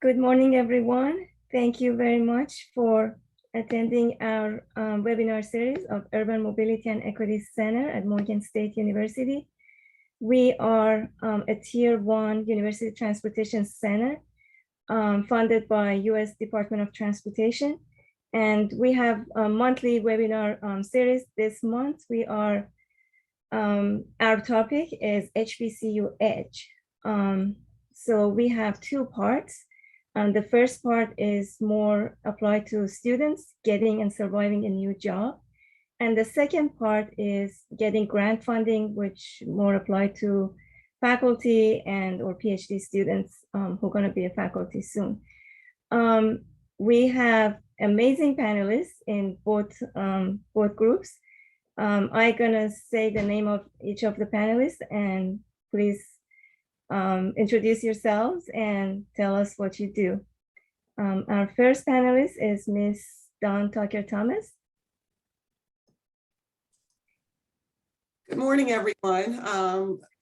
Good morning, everyone. Thank you very much for attending our webinar series of Urban Mobility and Equity Center at Morgan State University. We are a Tier 1 University Transportation Center funded by U.S. Department of Transportation. And we have a monthly webinar series. This month, our topic is HBCU Edge. So we have two parts. The first part is more applied to students getting and surviving a new job. And the second part is getting grant funding, which more applied to faculty and or PhD students who are going to be a faculty soon. We have amazing panelists in both groups. I'm gonna say the name of each of the panelists, and please introduce yourselves and tell us what you do. Our first panelist is Ms. Dawn Tucker-Thomas. Good morning, everyone.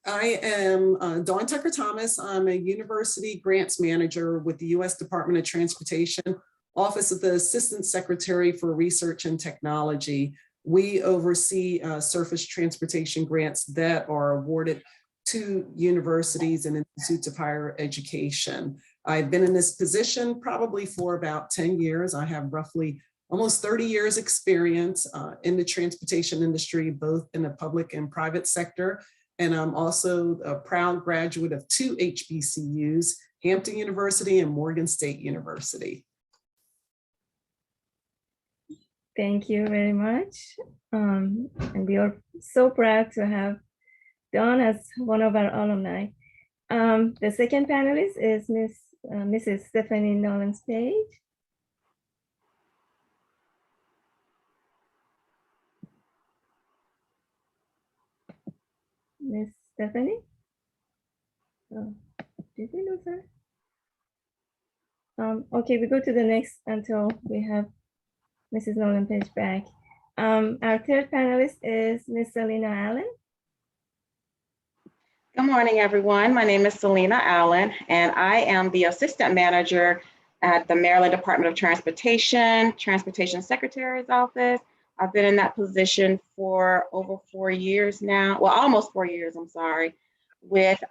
I am Dawn Tucker-Thomas. I'm a university grants manager with the U.S. Department of Transportation, Office of the Assistant Secretary for Research and Technology. We oversee surface transportation grants that are awarded to universities and institutes of higher education. I've been in this position probably for about 10 years. I have roughly almost 30 years experience in the transportation industry, both in the public and private sector. And I'm also a proud graduate of two HBCUs, Hampton University and Morgan State University. Thank you very much. And we are so proud to have Dawn as one of our alumni. The second panelist is Mrs. Stephanie Nollins-Page. Miss Stephanie? Oh, did we lose her? Okay, we go to the next until we have Mrs. Nollins-Page back. Our third panelist is Miss Selena Allen. Good morning, everyone. My name is Selena Allen, and I am the assistant manager at the Maryland Department of Transportation, Transportation Secretary's Office. I've been in that position for over 4 years now. Well, almost 4 years, I'm sorry, with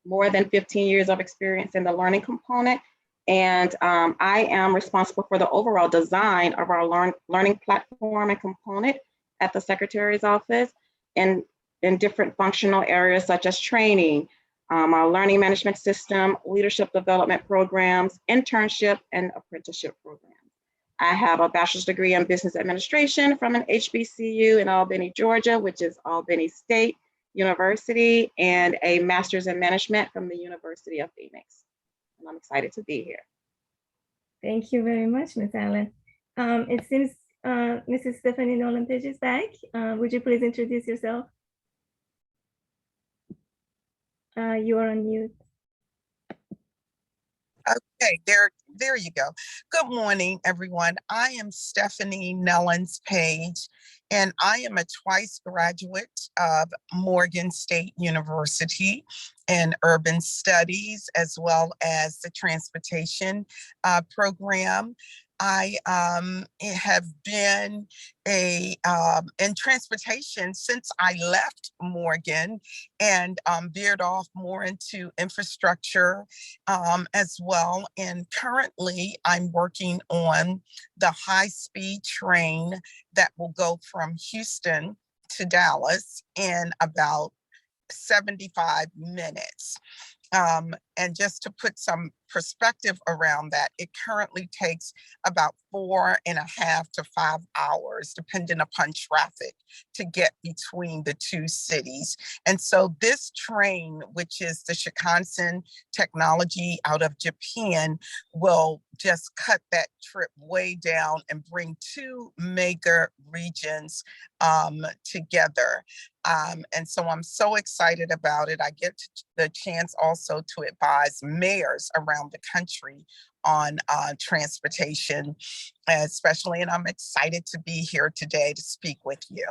more than 15 years of experience in the learning component. And I am responsible for the overall design of our learning platform and component at the Secretary's Office, and in different functional areas such as training, our learning management system, leadership development programs, internship, and apprenticeship programs. I have a bachelor's degree in business administration from an HBCU in Albany, Georgia, which is Albany State University, and a master's in management from the University of Phoenix. And I'm excited to be here. Thank you very much, Ms. Allen. It seems Mrs. Stephanie Nollins-Page is back. Would you please introduce yourself? You are on mute. Okay, there you go. Good morning, everyone. I am Stephanie Nollins-Page, and I am a twice graduate of Morgan State University in urban studies, as well as the transportation program. I have been in transportation since I left Morgan, and veered off more into infrastructure as well. And currently I'm working on the high-speed train that will go from Houston to Dallas in about 75 minutes. And just to put some perspective around that, it currently takes about 4.5 to 5 hours, depending upon traffic, to get between the two cities. And so this train, which is the Shinkansen technology out of Japan, will just cut that trip way down and bring two mega regions together. And so I'm so excited about it. I get the chance also to advise mayors around the country on transportation, especially, and I'm excited to be here today to speak with you.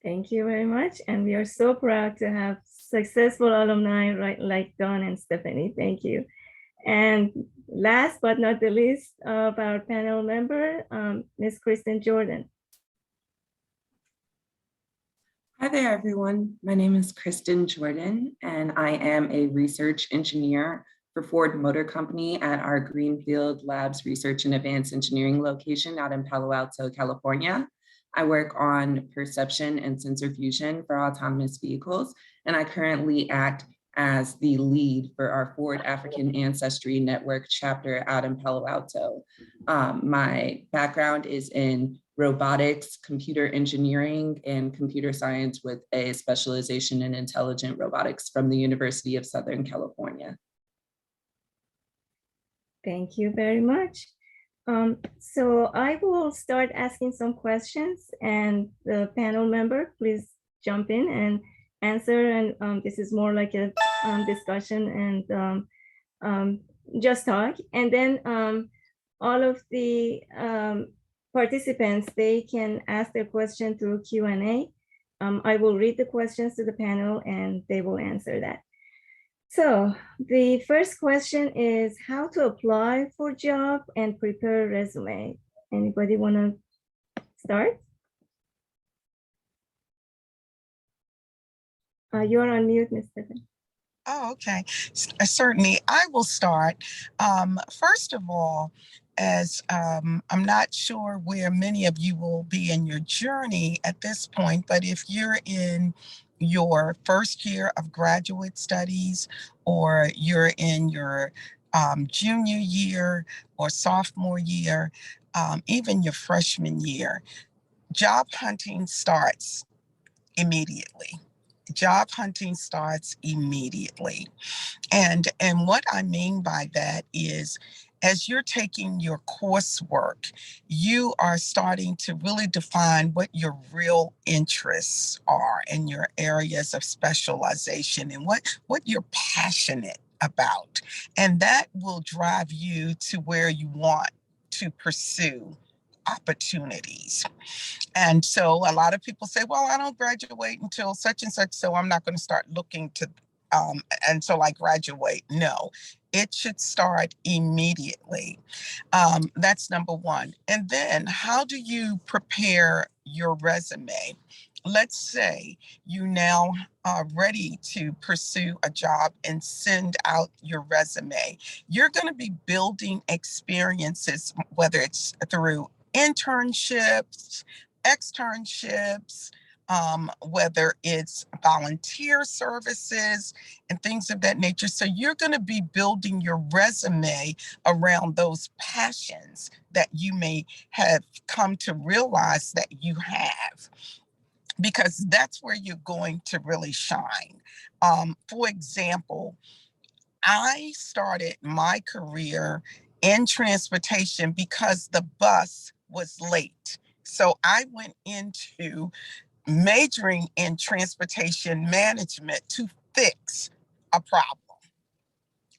Thank you very much. And we are so proud to have successful alumni like Dawn and Stephanie. Thank you. And last but not the least of our panel member, Ms. Kristen Jordan. Hi there, everyone. My name is Kristen Jordan, and I am a research engineer for Ford Motor Company at our Greenfield Labs Research and Advanced Engineering location out in Palo Alto, California. I work on perception and sensor fusion for autonomous vehicles, and I currently act as the lead for our Ford African Ancestry Network chapter out in Palo Alto. My background is in robotics, computer engineering, and computer science with a specialization in intelligent robotics from the University of Southern California. Thank you very much. So I will start asking some questions, and the panel member, please jump in and answer. And this is more like a discussion and just talk. And then all of the participants, they can ask their question through Q&A. I will read the questions to the panel and they will answer that. So the first question is how to apply for a job and prepare a resume. Anybody want to start? You're on mute, Ms. Stephen. Oh, okay. Certainly, I will start. First of all, as I'm not sure where many of you will be in your journey at this point, but if you're in your first year of graduate studies or you're in your junior year or sophomore year, even your freshman year, job hunting starts immediately. Job hunting starts immediately. And what I mean by that is, as you're taking your coursework, you are starting to really define what your real interests are and your areas of specialization and what you're passionate about. And that will drive you to where you want to pursue opportunities. And so a lot of people say, well, I don't graduate until such and such, so I'm not going to start looking to until I graduate. No, it should start immediately. That's number one. And then how do you prepare your resume? Let's say you now are ready to pursue a job and send out your resume. You're going to be building experiences, whether it's through internships, externships, whether it's volunteer services and things of that nature. So you're going to be building your resume around those passions that you may have come to realize that you have, because that's where you're going to really shine. For example, I started my career in transportation because the bus was late. So I went into majoring in transportation management to fix a problem.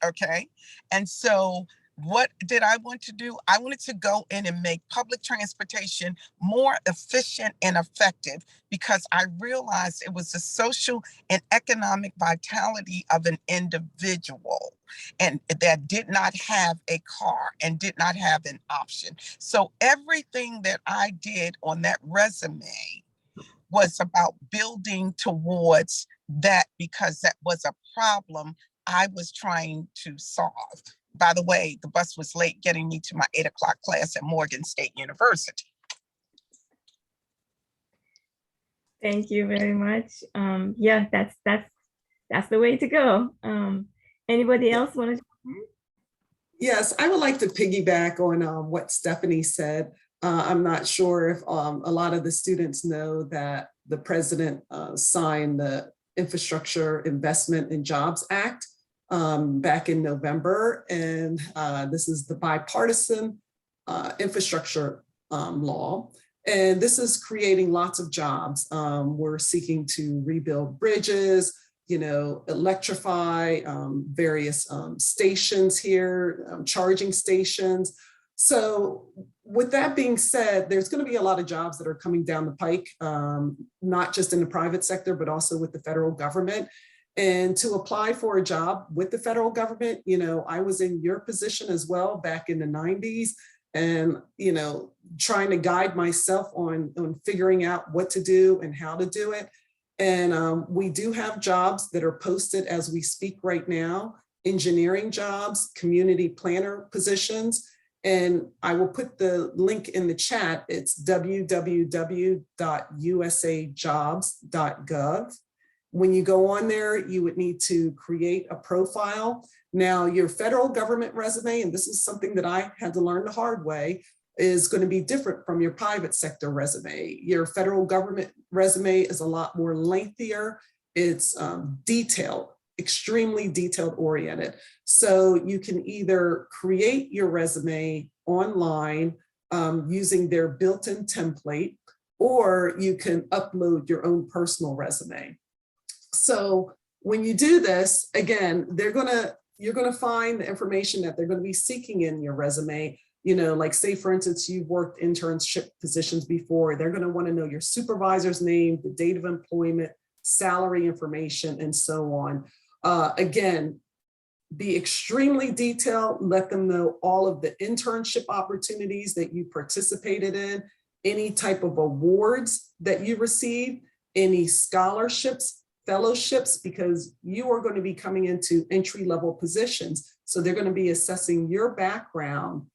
Okay. And so what did I want to do? I wanted to go in and make public transportation more efficient and effective because I realized it was the social and economic vitality of an individual and that did not have a car and did not have an option. So everything that I did on that resume was about building towards that because that was a problem I was trying to solve. By the way, the bus was late getting me to my 8 o'clock class at Morgan State University. Thank you very much. Yeah, that's the way to go. Anybody else want to? Yes, I would like to piggyback on what Stephanie said. I'm not sure if a lot of the students know that the president signed the Infrastructure Investment and Jobs Act back in November. And this is the bipartisan infrastructure law. And this is creating lots of jobs. We're seeking to rebuild bridges, electrify various stations here, charging stations. So with that being said, there's going to be a lot of jobs that are coming down the pike, not just in the private sector, but also with the federal government. And to apply for a job with the federal government, I was in your position as well back in the 90s, and, trying to guide myself on figuring out what to do and how to do it. And we do have jobs that are posted as we speak right now, engineering jobs, community planner positions. And I will put the link in the chat. It's www.usajobs.gov. When you go on there, you would need to create a profile. Now, your federal government resume, and this is something that I had to learn the hard way, is going to be different from your private sector resume. Your federal government resume is a lot more lengthier. It's detailed, extremely detailed oriented. So you can either create your resume online using their built-in template, or you can upload your own personal resume. So when you do this, again, you're going to find the information that they're going to be seeking in your resume. Like say, for instance, you've worked internship positions before. They're going to want to know your supervisor's name, the date of employment, salary information, and so on. Again, be extremely detailed. Let them know all of the internship opportunities that you participated in, any type of awards that you received, any scholarships, fellowships, because you are going to be coming into entry-level positions. So they're going to be assessing your background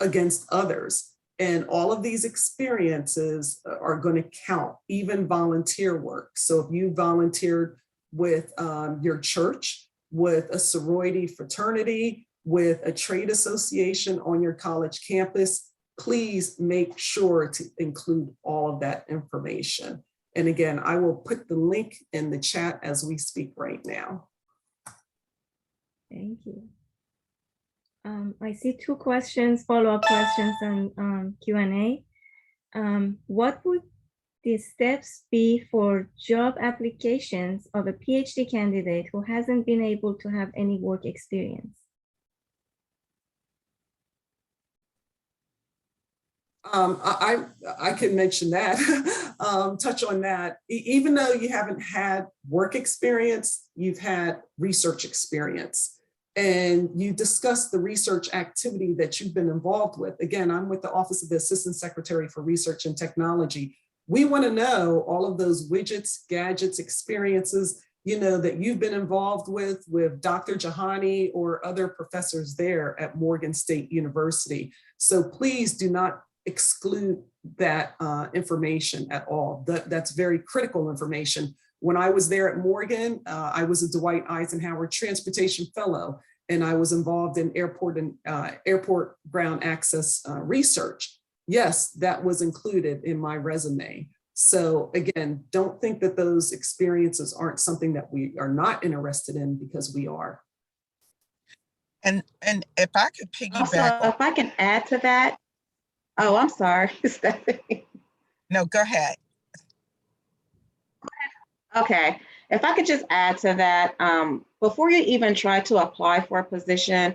against others. And all of these experiences are going to count, even volunteer work. So if you volunteered with your church, with a sorority fraternity, with a trade association on your college campus, please make sure to include all of that information. And again, I will put the link in the chat as we speak right now. Thank you. I see two questions, follow-up questions on Q&A. What would the steps be for job applications of a PhD candidate who hasn't been able to have any work experience? I can mention that, touch on that. Even though you haven't had work experience, you've had research experience, and you discussed the research activity that you've been involved with. Again, I'm with the Office of the Assistant Secretary for Research and Technology. We want to know all of those widgets, gadgets, experiences, that you've been involved with Dr. Jahani or other professors there at Morgan State University. So please do not exclude that information at all. That's very critical information. When I was there at Morgan, I was a Dwight Eisenhower Transportation Fellow, and I was involved in airport ground access research. Yes, that was included in my resume. So again, don't think that those experiences aren't something that we are not interested in, because we are. And if I could piggyback. Also, if I can add to that. Oh, I'm sorry, Stephanie. No, go ahead. Okay, if I could just add to that, before you even try to apply for a position,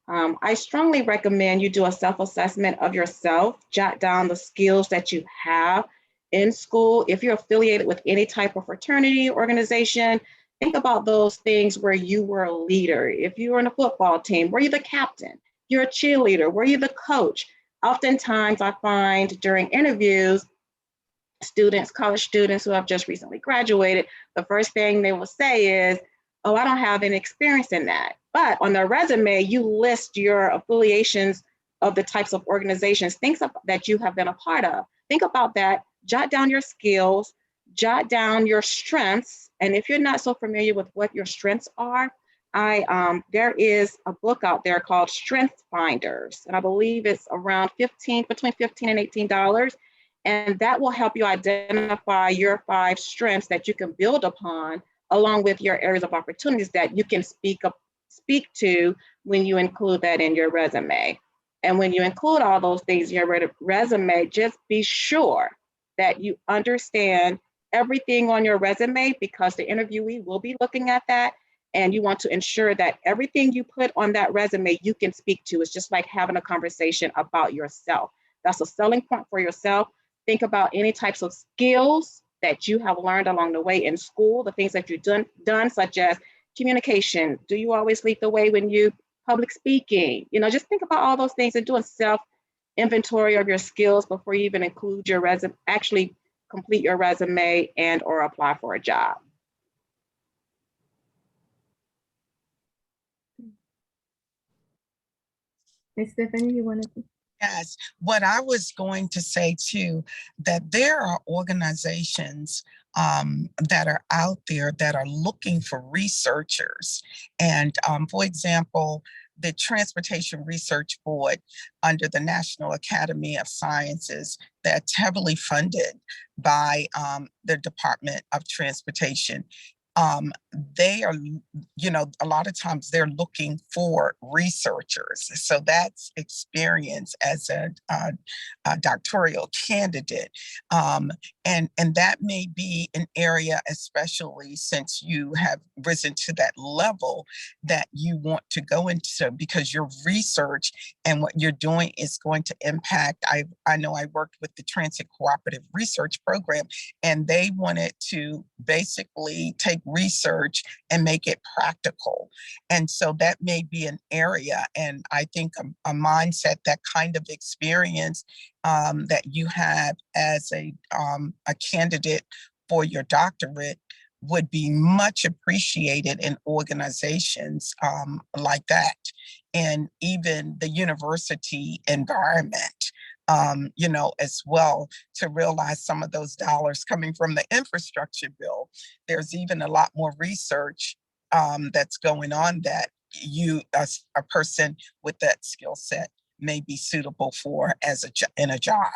I strongly recommend you do a self-assessment of yourself, jot down the skills that you have in school. If you're affiliated with any type of fraternity organization, think about those things where you were a leader. If you were in a football team, were you the captain? You're a cheerleader, were you the coach? Oftentimes I find during interviews, college students who have just recently graduated, the first thing they will say is, oh, I don't have any experience in that. But on their resume, you list your affiliations of the types of organizations, things that you have been a part of. Think about that, jot down your skills, jot down your strengths. And if you're not so familiar with what your strengths are, there is a book out there called Strength Finders, and I believe it's around between $15 and $18. And that will help you identify your 5 strengths that you can build upon, along with your areas of opportunities that you can speak to when you include that in your resume. And when you include all those things in your resume, just be sure that you understand everything on your resume, because the interviewee will be looking at that. And you want to ensure that everything you put on that resume, you can speak to. It's just like having a conversation about yourself. That's a selling point for yourself. Think about any types of skills that you have learned along the way in school, the things that you've done such as communication. Do you always lead the way when you public speaking? You know, just think about all those things and doing self inventory of your skills before you even include your resume, actually complete your resume and or apply for a job. Miss Stephanie, you wanted to? Yes, what I was going to say too, that there are organizations that are out there that are looking for researchers. And for example, the Transportation Research Board under the National Academy of Sciences, that's heavily funded by the Department of Transportation. They are, you know, a lot of times they're looking for researchers. So that's experience as a doctoral candidate. And that may be an area, especially since you have risen to that level that you want to go into, because your research and what you're doing is going to impact. I know I worked with the Transit Cooperative Research Program, and they wanted to basically take research and make it practical. And so that may be an area, and I think a mindset, that kind of experience that you have as a candidate for your doctorate would be much appreciated in organizations like that. And even the university environment, you know, as well, to realize some of those dollars coming from the infrastructure bill. There's even a lot more research that's going on that you, as a person with that skill set, may be suitable for as in a job.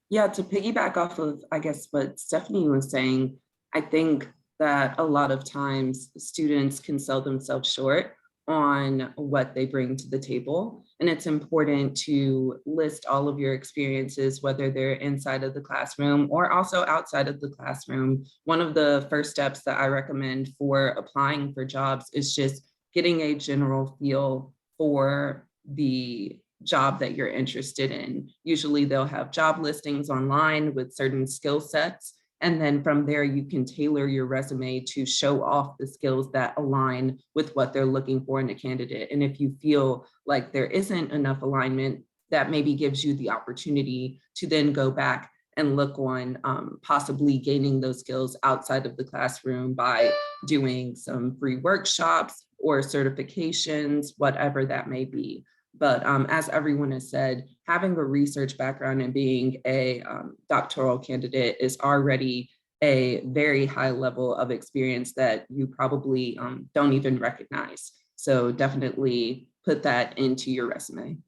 Yeah, to piggyback off of, I guess, what Stephanie was saying, I think that a lot of times students can sell themselves short on what they bring to the table. And it's important to list all of your experiences, whether they're inside of the classroom or also outside of the classroom. One of the first steps that I recommend for applying for jobs is just getting a general feel for the job that you're interested in. Usually they'll have job listings online with certain skill sets. And then from there, you can tailor your resume to show off the skills that align with what they're looking for in a candidate. And if you feel like there isn't enough alignment, that maybe gives you the opportunity to then go back and look on possibly gaining those skills outside of the classroom by doing some free workshops or certifications, whatever that may be. But as everyone has said, having a research background and being a doctoral candidate is already a very high level of experience that you probably don't even recognize. So definitely put that into your resume.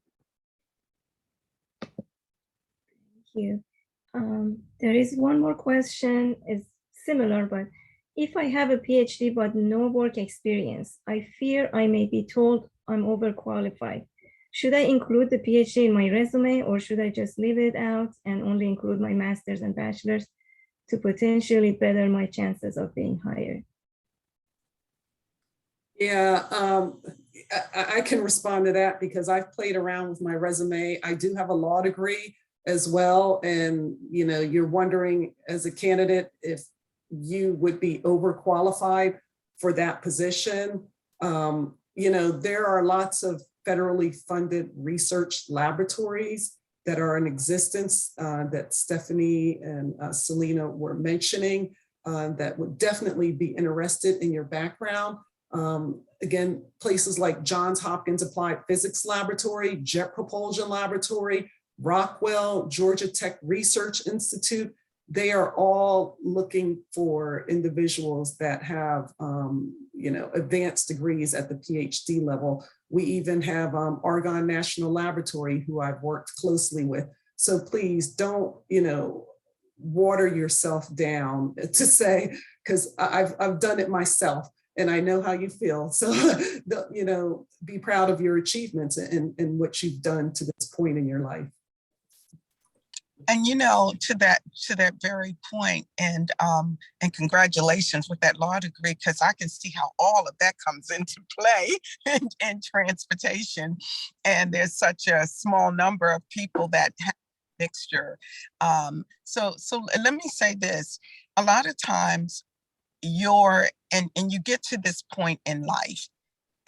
Thank you. There is one more question, it's similar, but if I have a PhD but no work experience, I fear I may be told I'm overqualified. Should I include the PhD in my resume, or should I just leave it out and only include my master's and bachelor's to potentially better my chances of being hired? Yeah, I can respond to that because I've played around with my resume. I do have a law degree as well. And, you know, you're wondering as a candidate if you would be overqualified for that position. You know, there are lots of federally funded research laboratories that are in existence that Stephanie and Selena were mentioning that would definitely be interested in your background. Again, places like Johns Hopkins Applied Physics Laboratory, Jet Propulsion Laboratory, Rockwell, Georgia Tech Research Institute, they are all looking for individuals that have, you know, advanced degrees at the PhD level. We even have Argonne National Laboratory, who I've worked closely with. So please don't, you know, water yourself down to say, because I've done it myself and I know how you feel. So, you know, be proud of your achievements and what you've done to this point in your life. And you know, to that very point, and congratulations with that law degree, because I can see how all of that comes into play in transportation. And there's such a small number of people that have mixture. So let me say this. A lot of times and you get to this point in life.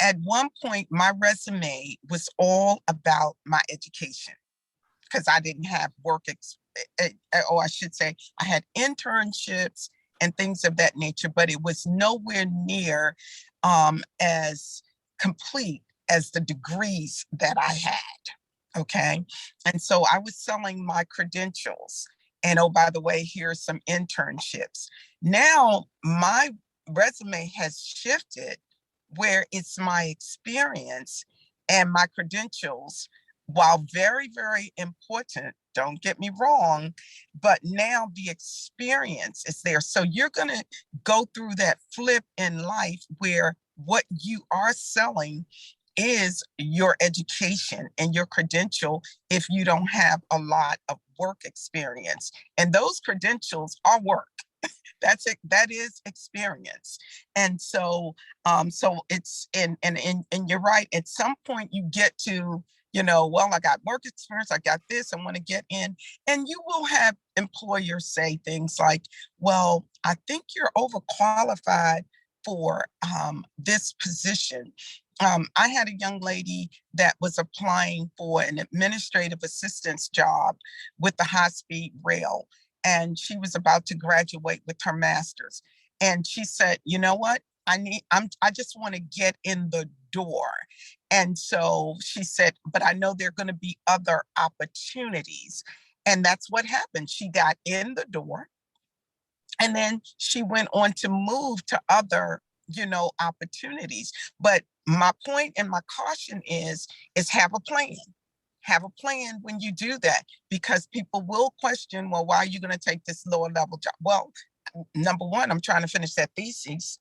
At one point, my resume was all about my education because I didn't have or I should say, I had internships and things of that nature, but it was nowhere near as complete as the degrees that I had. Okay. And so I was selling my credentials. And oh, by the way, here's some internships. Now my resume has shifted where it's my experience and my credentials, while very, very important, don't get me wrong, but now the experience is there. So you're going to go through that flip in life where what you are selling is your education and your credential if you don't have a lot of work experience. And those credentials are work. That's it. That is experience. And so, so it's and you're right. At some point you get to, well, I got work experience, I got this, I want to get in. And you will have employers say things like, well, I think you're overqualified for this position. I had a young lady that was applying for an administrative assistance job with the high-speed rail, and she was about to graduate with her master's. And she said, you know what? I just want to get in the door. And so she said, but I know there are going to be other opportunities. And that's what happened. She got in the door, and then she went on to move to other, opportunities. But my point and my caution is have a plan. Have a plan when you do that, because people will question, well, why are you going to take this lower level job? Well, number one, I'm trying to finish that thesis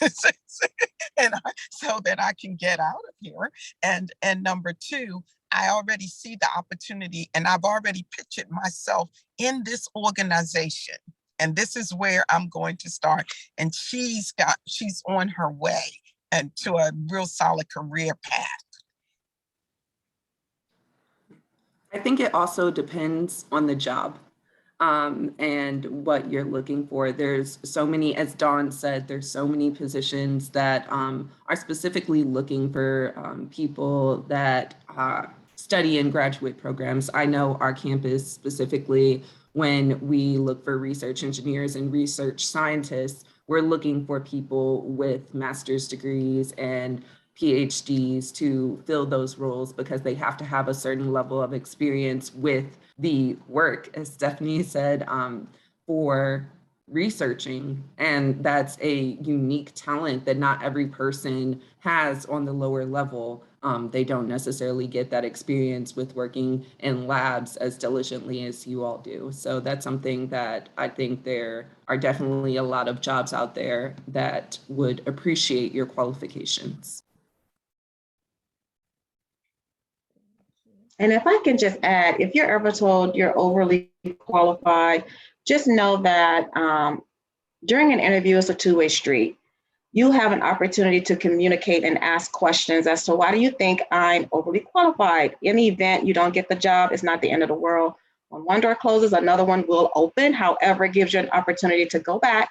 so that I can get out of here. And number two, I already see the opportunity and I've already pictured myself in this organization. And this is where I'm going to start. And she's on her way and to a real solid career path. I think it also depends on the job and what you're looking for. There's so many, as Dawn said, there's so many positions that are specifically looking for people that study in graduate programs. I know our campus specifically, when we look for research engineers and research scientists, we're looking for people with master's degrees and PhDs to fill those roles because they have to have a certain level of experience with the work, as Stephanie said, for researching. And that's a unique talent that not every person has on the lower level. They don't necessarily get that experience with working in labs as diligently as you all do. So that's something that I think there are definitely a lot of jobs out there that would appreciate your qualifications. And if I can just add, if you're ever told you're overly qualified, just know that during an interview, it's a two-way street. You have an opportunity to communicate and ask questions as to why do you think I'm overly qualified? In the event you don't get the job, it's not the end of the world. When one door closes, another one will open. However, it gives you an opportunity to go back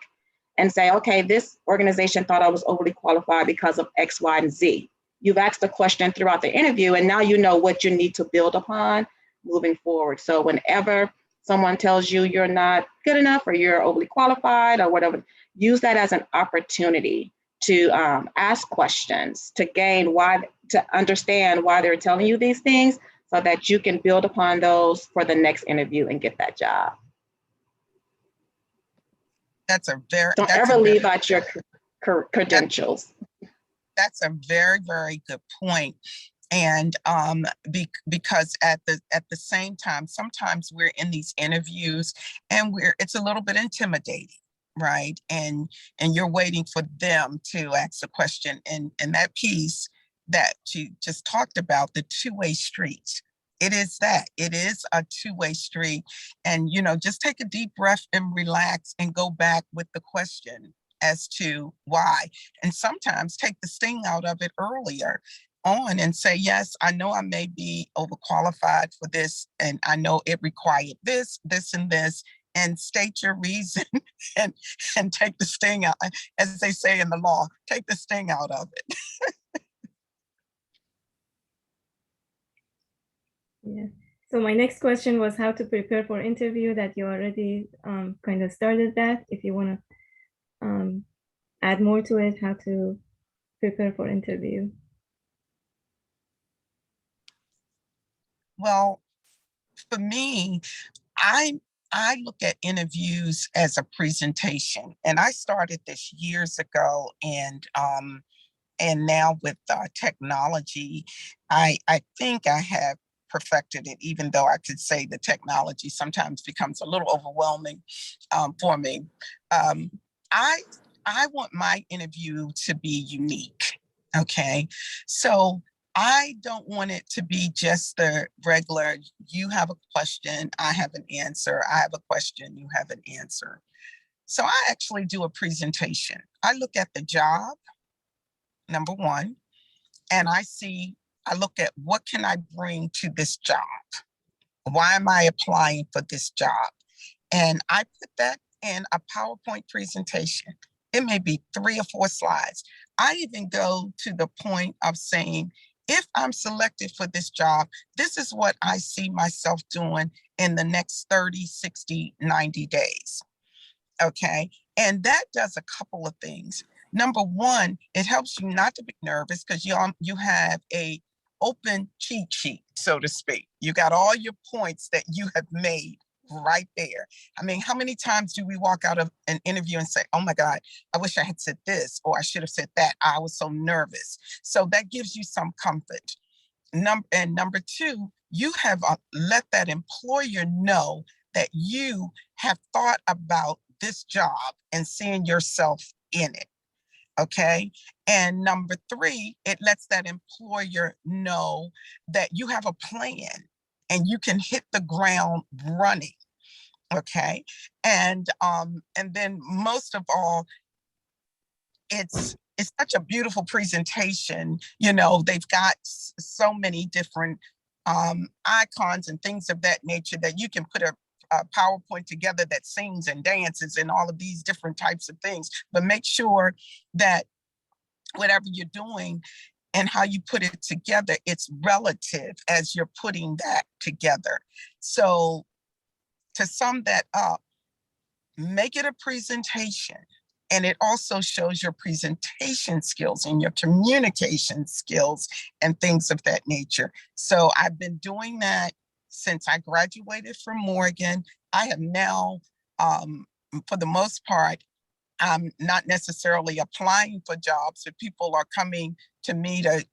and say, okay, this organization thought I was overly qualified because of X, Y, and Z. You've asked the question throughout the interview, and now you know what you need to build upon moving forward. So whenever someone tells you you're not good enough or you're overly qualified or whatever, use that as an opportunity to ask questions, to understand why they're telling you these things so that you can build upon those for the next interview and get that job. Don't ever leave out your credentials. That's a very, very good point. And because at the same time, sometimes we're in these interviews and it's a little bit intimidating, right? And you're waiting for them to ask a question. And that piece that you just talked about, the two-way street, it is a two-way street. And, just take a deep breath and relax and go back with the question as to why. And sometimes take the sting out of it earlier. on and say, yes, I know I may be overqualified for this, and I know it required this, this, and this, and state your reason and take the sting out, as they say in the law, take the sting out of it. Yeah. So my next question was how to prepare for interview, that you already kind of started that. If you want to add more to it, how to prepare for interview. Well, for me, I look at interviews as a presentation, and I started this years ago, and now with technology, I think I have perfected it, even though I could say the technology sometimes becomes a little overwhelming for me. I want my interview to be unique. Okay, so I don't want it to be just the regular, you have a question, I have an answer, I have a question, you have an answer. So I actually do a presentation. I look at the job, number one, and I look at what can I bring to this job? Why am I applying for this job? And I put that in a PowerPoint presentation. It may be 3 or 4 slides. I even go to the point of saying, if I'm selected for this job, this is what I see myself doing in the next 30, 60, 90 days. Okay. And that does a couple of things. Number one, it helps you not to be nervous because you have a open cheat sheet, so to speak. You got all your points that you have made right there. I mean, how many times do we walk out of an interview and say, oh my God, I wish I had said this, or I should have said that. I was so nervous. So that gives you some comfort. Number two, you have let that employer know that you have thought about this job and seeing yourself in it. Okay. And number three, it lets that employer know that you have a plan and you can hit the ground running. Okay. And then most of all, it's such a beautiful presentation. You know, they've got so many different icons and things of that nature that you can put a PowerPoint together that sings and dances and all of these different types of things. But make sure that whatever you're doing and how you put it together, it's relative as you're putting that together. So to sum that up, make it a presentation. And it also shows your presentation skills and your communication skills and things of that nature. So I've been doing that since I graduated from Morgan. I have now, for the most part, I'm not necessarily applying for jobs, but people are coming to me to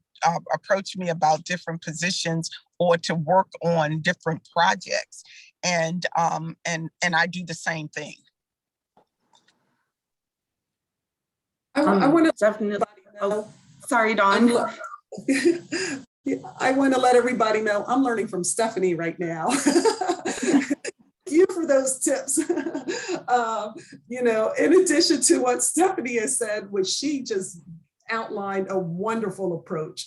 approach me about different positions or to work on different projects. And I do the same thing. I want to Definitely. Oh, sorry, Dawn. I want to let everybody know I'm learning from Stephanie right now. Thank you for those tips. You know, in addition to what Stephanie has said, which she just outlined a wonderful approach,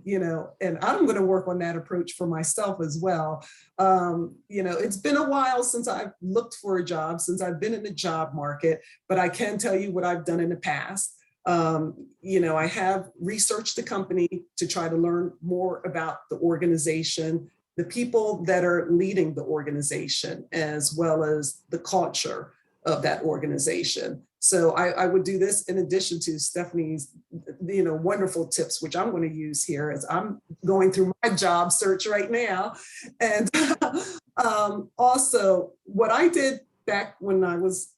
you know, and I'm going to work on that approach for myself as well. You know, it's been a while since I've looked for a job, since I've been in the job market, but I can tell you what I've done in the past. You know, I have researched the company to try to learn more about the organization, the people that are leading the organization, as well as the culture of that organization. So I would do this in addition to Stephanie's, you know, wonderful tips, which I'm going to use here as I'm going through my job search right now. And also what I did back when I was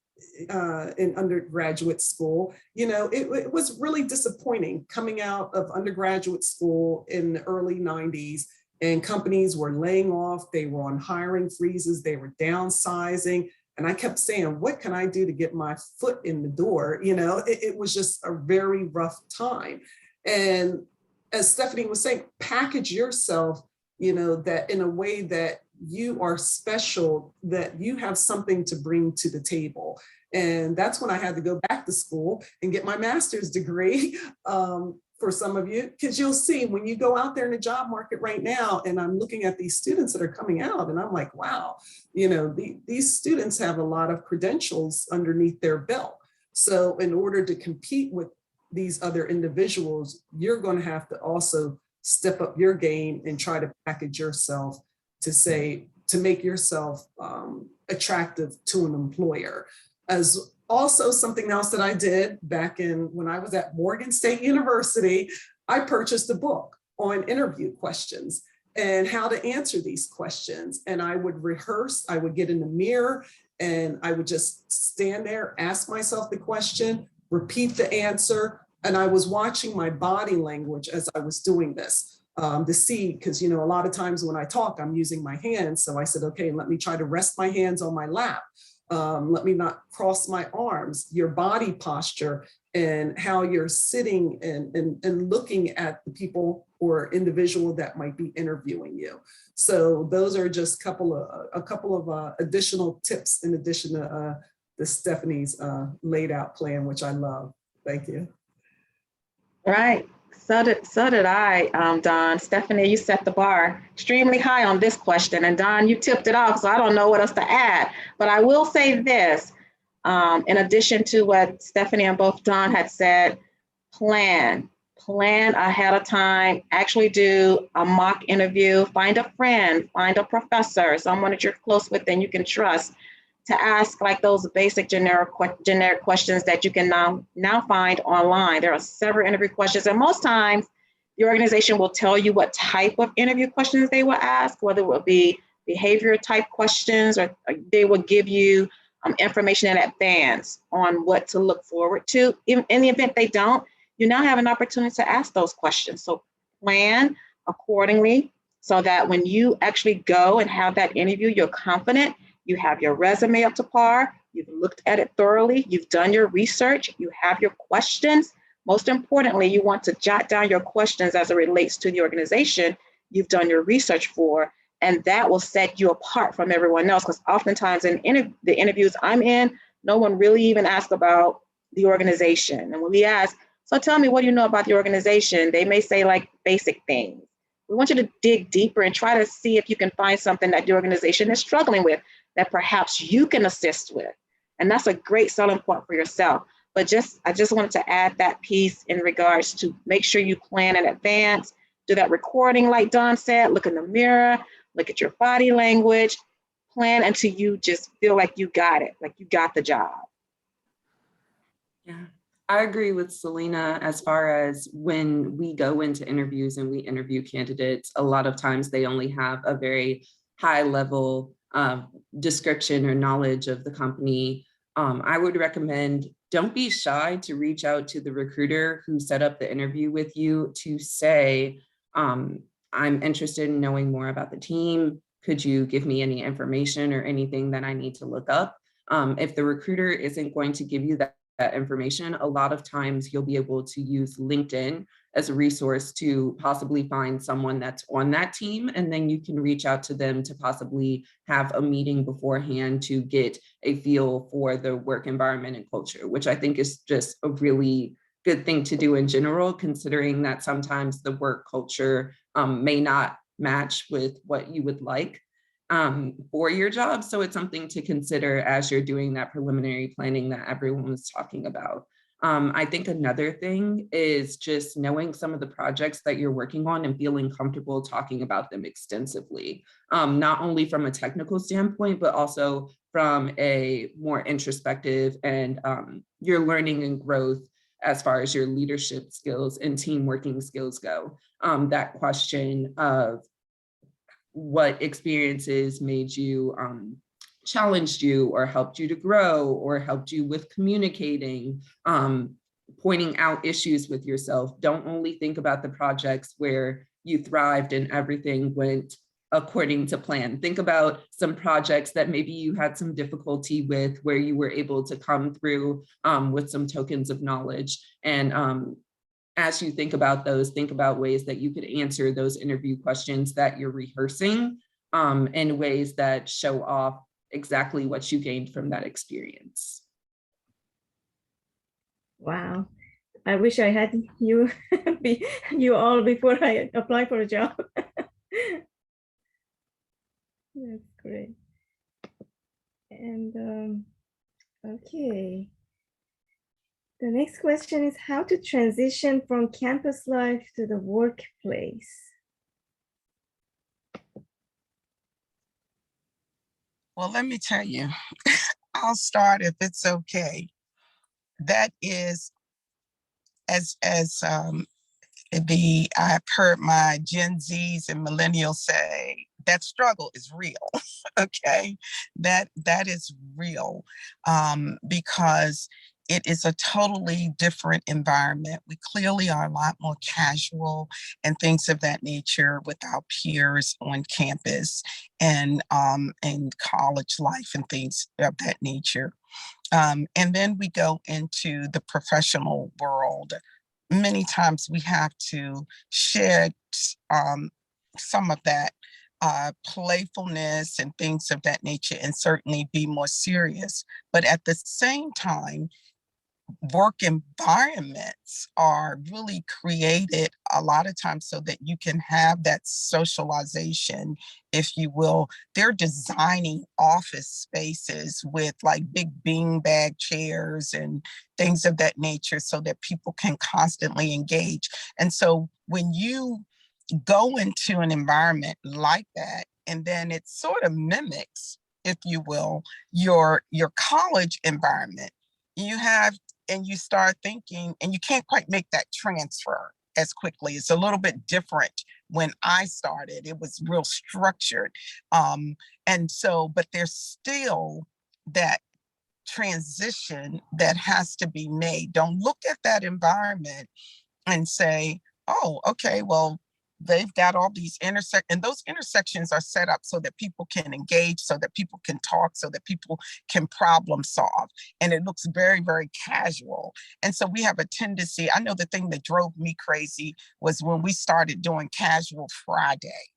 in undergraduate school, you know, it was really disappointing coming out of undergraduate school in the early 90s, and companies were laying off, they were on hiring freezes, they were downsizing. And I kept saying, what can I do to get my foot in the door? You know, it was just a very rough time. And as Stephanie was saying, package yourself, you know, that in a way that you are special, that you have something to bring to the table. And that's when I had to go back to school and get my master's degree for some of you, because you'll see when you go out there in the job market right now, and I'm looking at these students that are coming out, and I'm like, wow, you know, these students have a lot of credentials underneath their belt. So in order to compete with these other individuals, you're going to have to also step up your game and try to package yourself to make yourself attractive to an employer. As also something else that I did back when I was at Morgan State University, I purchased a book on interview questions and how to answer these questions. And I would rehearse, I would get in the mirror and I would just stand there, ask myself the question, repeat the answer. And I was watching my body language as I was doing this to see, because, you know, a lot of times when I talk, I'm using my hands. So I said, okay, let me try to rest my hands on my lap. Let me not cross my arms, your body posture and how you're sitting and looking at the people or individual that might be interviewing you. So those are just a couple of additional tips in addition to the Stephanie's laid out plan, which I love. Thank you. Right. So did I, Don. Stephanie, you set the bar extremely high on this question. And Don, you tipped it off, so I don't know what else to add. But I will say this, in addition to what Stephanie and both Don had said, plan ahead of time, actually do a mock interview, find a friend, find a professor, someone that you're close with and you can trust, to ask like those basic generic questions that you can now find online. There are several interview questions, and most times the organization will tell you what type of interview questions they will ask, whether it will be behavior type questions or they will give you information in advance on what to look forward to. In the event they don't, you now have an opportunity to ask those questions. So plan accordingly so that when you actually go and have that interview, you're confident. You have your resume up to par, you've looked at it thoroughly, you've done your research, you have your questions. Most importantly, you want to jot down your questions as it relates to the organization you've done your research for, and that will set you apart from everyone else, because oftentimes in the interviews I'm in, no one really even asks about the organization. And when we ask, so tell me, what do you know about the organization? They may say like basic things. We want you to dig deeper and try to see if you can find something that the organization is struggling with that perhaps you can assist with. And that's a great selling point for yourself. But I just wanted to add that piece in regards to make sure you plan in advance, do that recording like Don said, look in the mirror, look at your body language, plan until you just feel like you got it, like you got the job. Yeah, I agree with Selena as far as when we go into interviews and we interview candidates, a lot of times they only have a very high level description or knowledge of the company. I would recommend don't be shy to reach out to the recruiter who set up the interview with you to say, I'm interested in knowing more about the team. Could you give me any information or anything that I need to look up? If the recruiter isn't going to give you that information, a lot of times you'll be able to use LinkedIn as a resource to possibly find someone that's on that team, and then you can reach out to them to possibly have a meeting beforehand to get a feel for the work environment and culture, which I think is just a really good thing to do in general, considering that sometimes the work culture may not match with what you would like for your job. So it's something to consider as you're doing that preliminary planning that everyone was talking about. I think another thing is just knowing some of the projects that you're working on and feeling comfortable talking about them extensively, not only from a technical standpoint, but also from a more introspective and your learning and growth as far as your leadership skills and team working skills go. That question of what experiences made you challenged you or helped you to grow or helped you with communicating, pointing out issues with yourself. Don't only think about the projects where you thrived and everything went according to plan. Think about some projects that maybe you had some difficulty with where you were able to come through with some tokens of knowledge. And as you think about those, think about ways that you could answer those interview questions that you're rehearsing in ways that show off exactly what you gained from that experience. Wow. I wish I had you you all before I apply for a job. That's great. And okay. The next question is how to transition from campus life to the workplace. Well, let me tell you, I'll start if it's okay. That is, as I've heard my Gen Zs and millennials say, that struggle is real. Okay, that is real, because it is a totally different environment. We clearly are a lot more casual and things of that nature with our peers on campus and college life and things of that nature. And then we go into the professional world. Many times we have to shed some of that playfulness and things of that nature and certainly be more serious. But at the same time, work environments are really created a lot of times so that you can have that socialization, if you will. They're designing office spaces with like big beanbag chairs and things of that nature so that people can constantly engage. And so when you go into an environment like that, and then it sort of mimics, if you will, your college environment, you have and you start thinking, and you can't quite make that transfer as quickly. It's a little bit different. When I started, it was real structured. And so, but there's still that transition that has to be made. Don't look at that environment and say, oh, okay, well, they've got all these and those intersections are set up so that people can engage, so that people can talk, so that people can problem solve. And it looks very, very casual. And so we have a tendency, I know the thing that drove me crazy was when we started doing Casual Friday.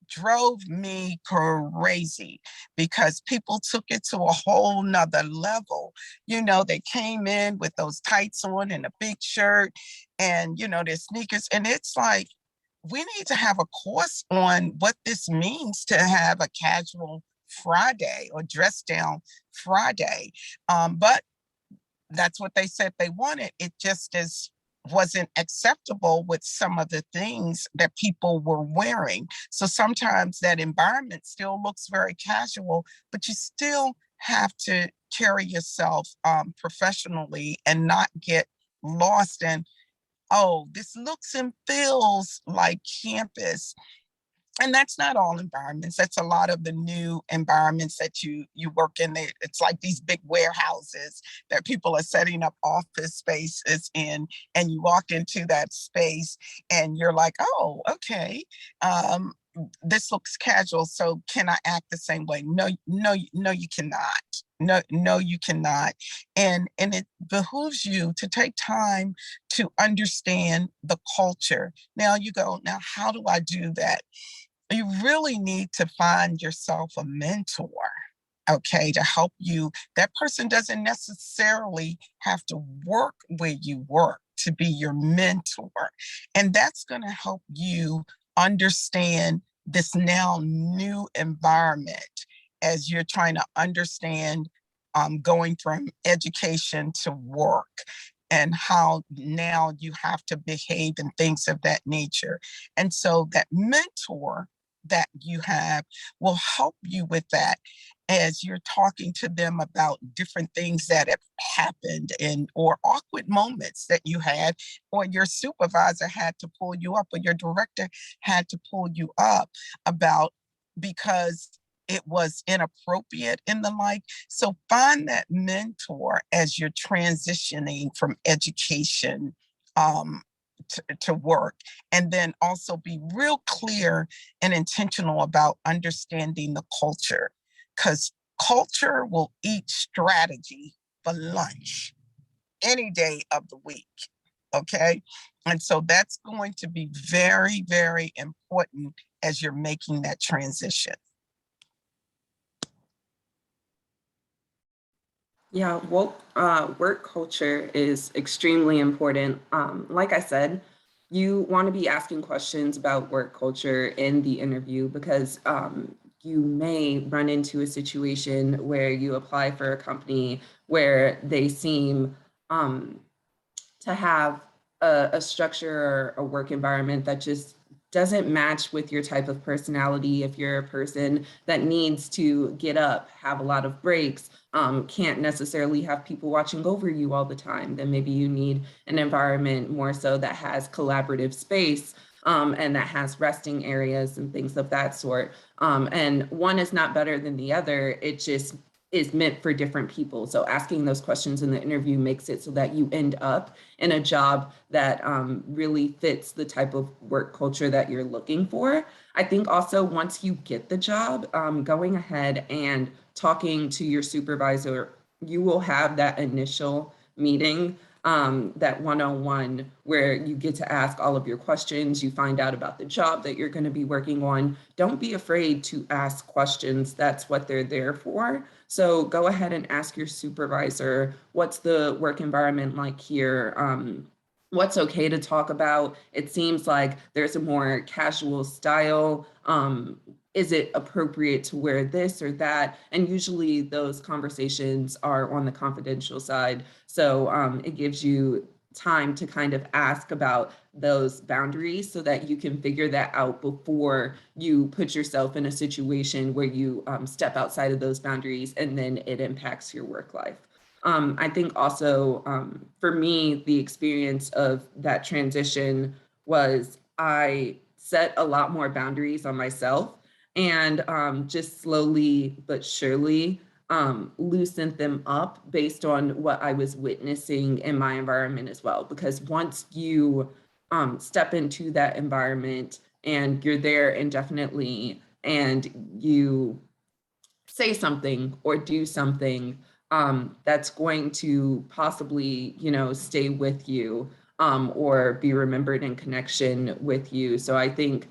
Drove me crazy because people took it to a whole nother level. You know, they came in with those tights on and a big shirt and, you know, their sneakers. And it's like, we need to have a course on what this means to have a casual Friday or dress down Friday. But that's what they said they wanted. It just wasn't acceptable with some of the things that people were wearing. So sometimes that environment still looks very casual, but you still have to carry yourself professionally and not get lost in, oh, this looks and feels like campus. And that's not all environments. That's a lot of the new environments that you work in. It's like these big warehouses that people are setting up office spaces in, and you walk into that space and you're like, oh, okay, this looks casual. So can I act the same way? No, you cannot. No, you cannot. And it behooves you to take time to understand the culture. Now you go, now how do I do that? You really need to find yourself a mentor, okay, to help you. That person doesn't necessarily have to work where you work to be your mentor. And that's going to help you understand this now new environment as you're trying to understand going from education to work and how now you have to behave and things of that nature. And so that mentor that you have will help you with that as you're talking to them about different things that have happened or awkward moments that you had, or your supervisor had to pull you up, or your director had to pull you up about because it was inappropriate and the like. So find that mentor as you're transitioning from education to work, and then also be real clear and intentional about understanding the culture, because culture will eat strategy for lunch any day of the week. Okay. And so that's going to be very, very important as you're making that transition. Yeah, work culture is extremely important. Like I said, you want to be asking questions about work culture in the interview because you may run into a situation where you apply for a company where they seem um, to have a structure or a work environment that just doesn't match with your type of personality. If you're a person that needs to get up, have a lot of breaks, can't necessarily have people watching over you all the time, then maybe you need an environment more so that has collaborative space, and that has resting areas and things of that sort. And one is not better than the other. It just is meant for different people. So asking those questions in the interview makes it so that you end up in a job that really fits the type of work culture that you're looking for. I think also once you get the job, going ahead and talking to your supervisor, you will have that initial meeting, that one-on-one where you get to ask all of your questions, you find out about the job that you're going to be working on. Don't be afraid to ask questions. That's what they're there for. So go ahead and ask your supervisor, what's the work environment like here? What's okay to talk about? It seems like there's a more casual style. Is it appropriate to wear this or that? And usually those conversations are on the confidential side. So it gives you time to kind of ask about those boundaries so that you can figure that out before you put yourself in a situation where you step outside of those boundaries and then it impacts your work life. I think also for me, the experience of that transition was I set a lot more boundaries on myself and just slowly but surely loosened them up based on what I was witnessing in my environment as well. Because once you step into that environment and you're there indefinitely and you say something or do something that's going to possibly, stay with you, or be remembered in connection with you. So I think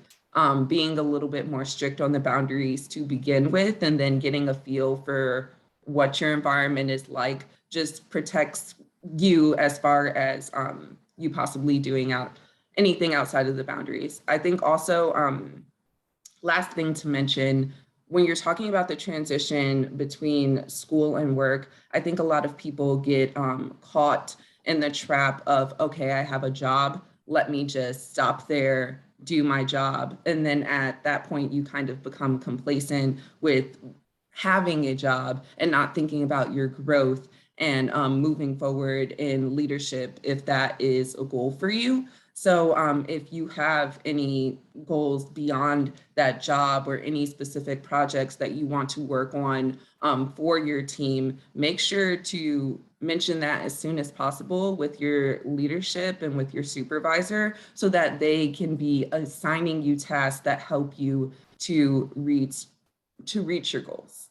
being a little bit more strict on the boundaries to begin with, and then getting a feel for what your environment is like, just protects you as far as you possibly doing out anything outside of the boundaries. I think also, last thing to mention, when you're talking about the transition between school and work, I think a lot of people get caught in the trap of, okay, I have a job, let me just stop there, do my job. And then at that point, you kind of become complacent with having a job and not thinking about your growth and moving forward in leadership if that is a goal for you. So if you have any goals beyond that job or any specific projects that you want to work on for your team, make sure to mention that as soon as possible with your leadership and with your supervisor so that they can be assigning you tasks that help you to reach your goals.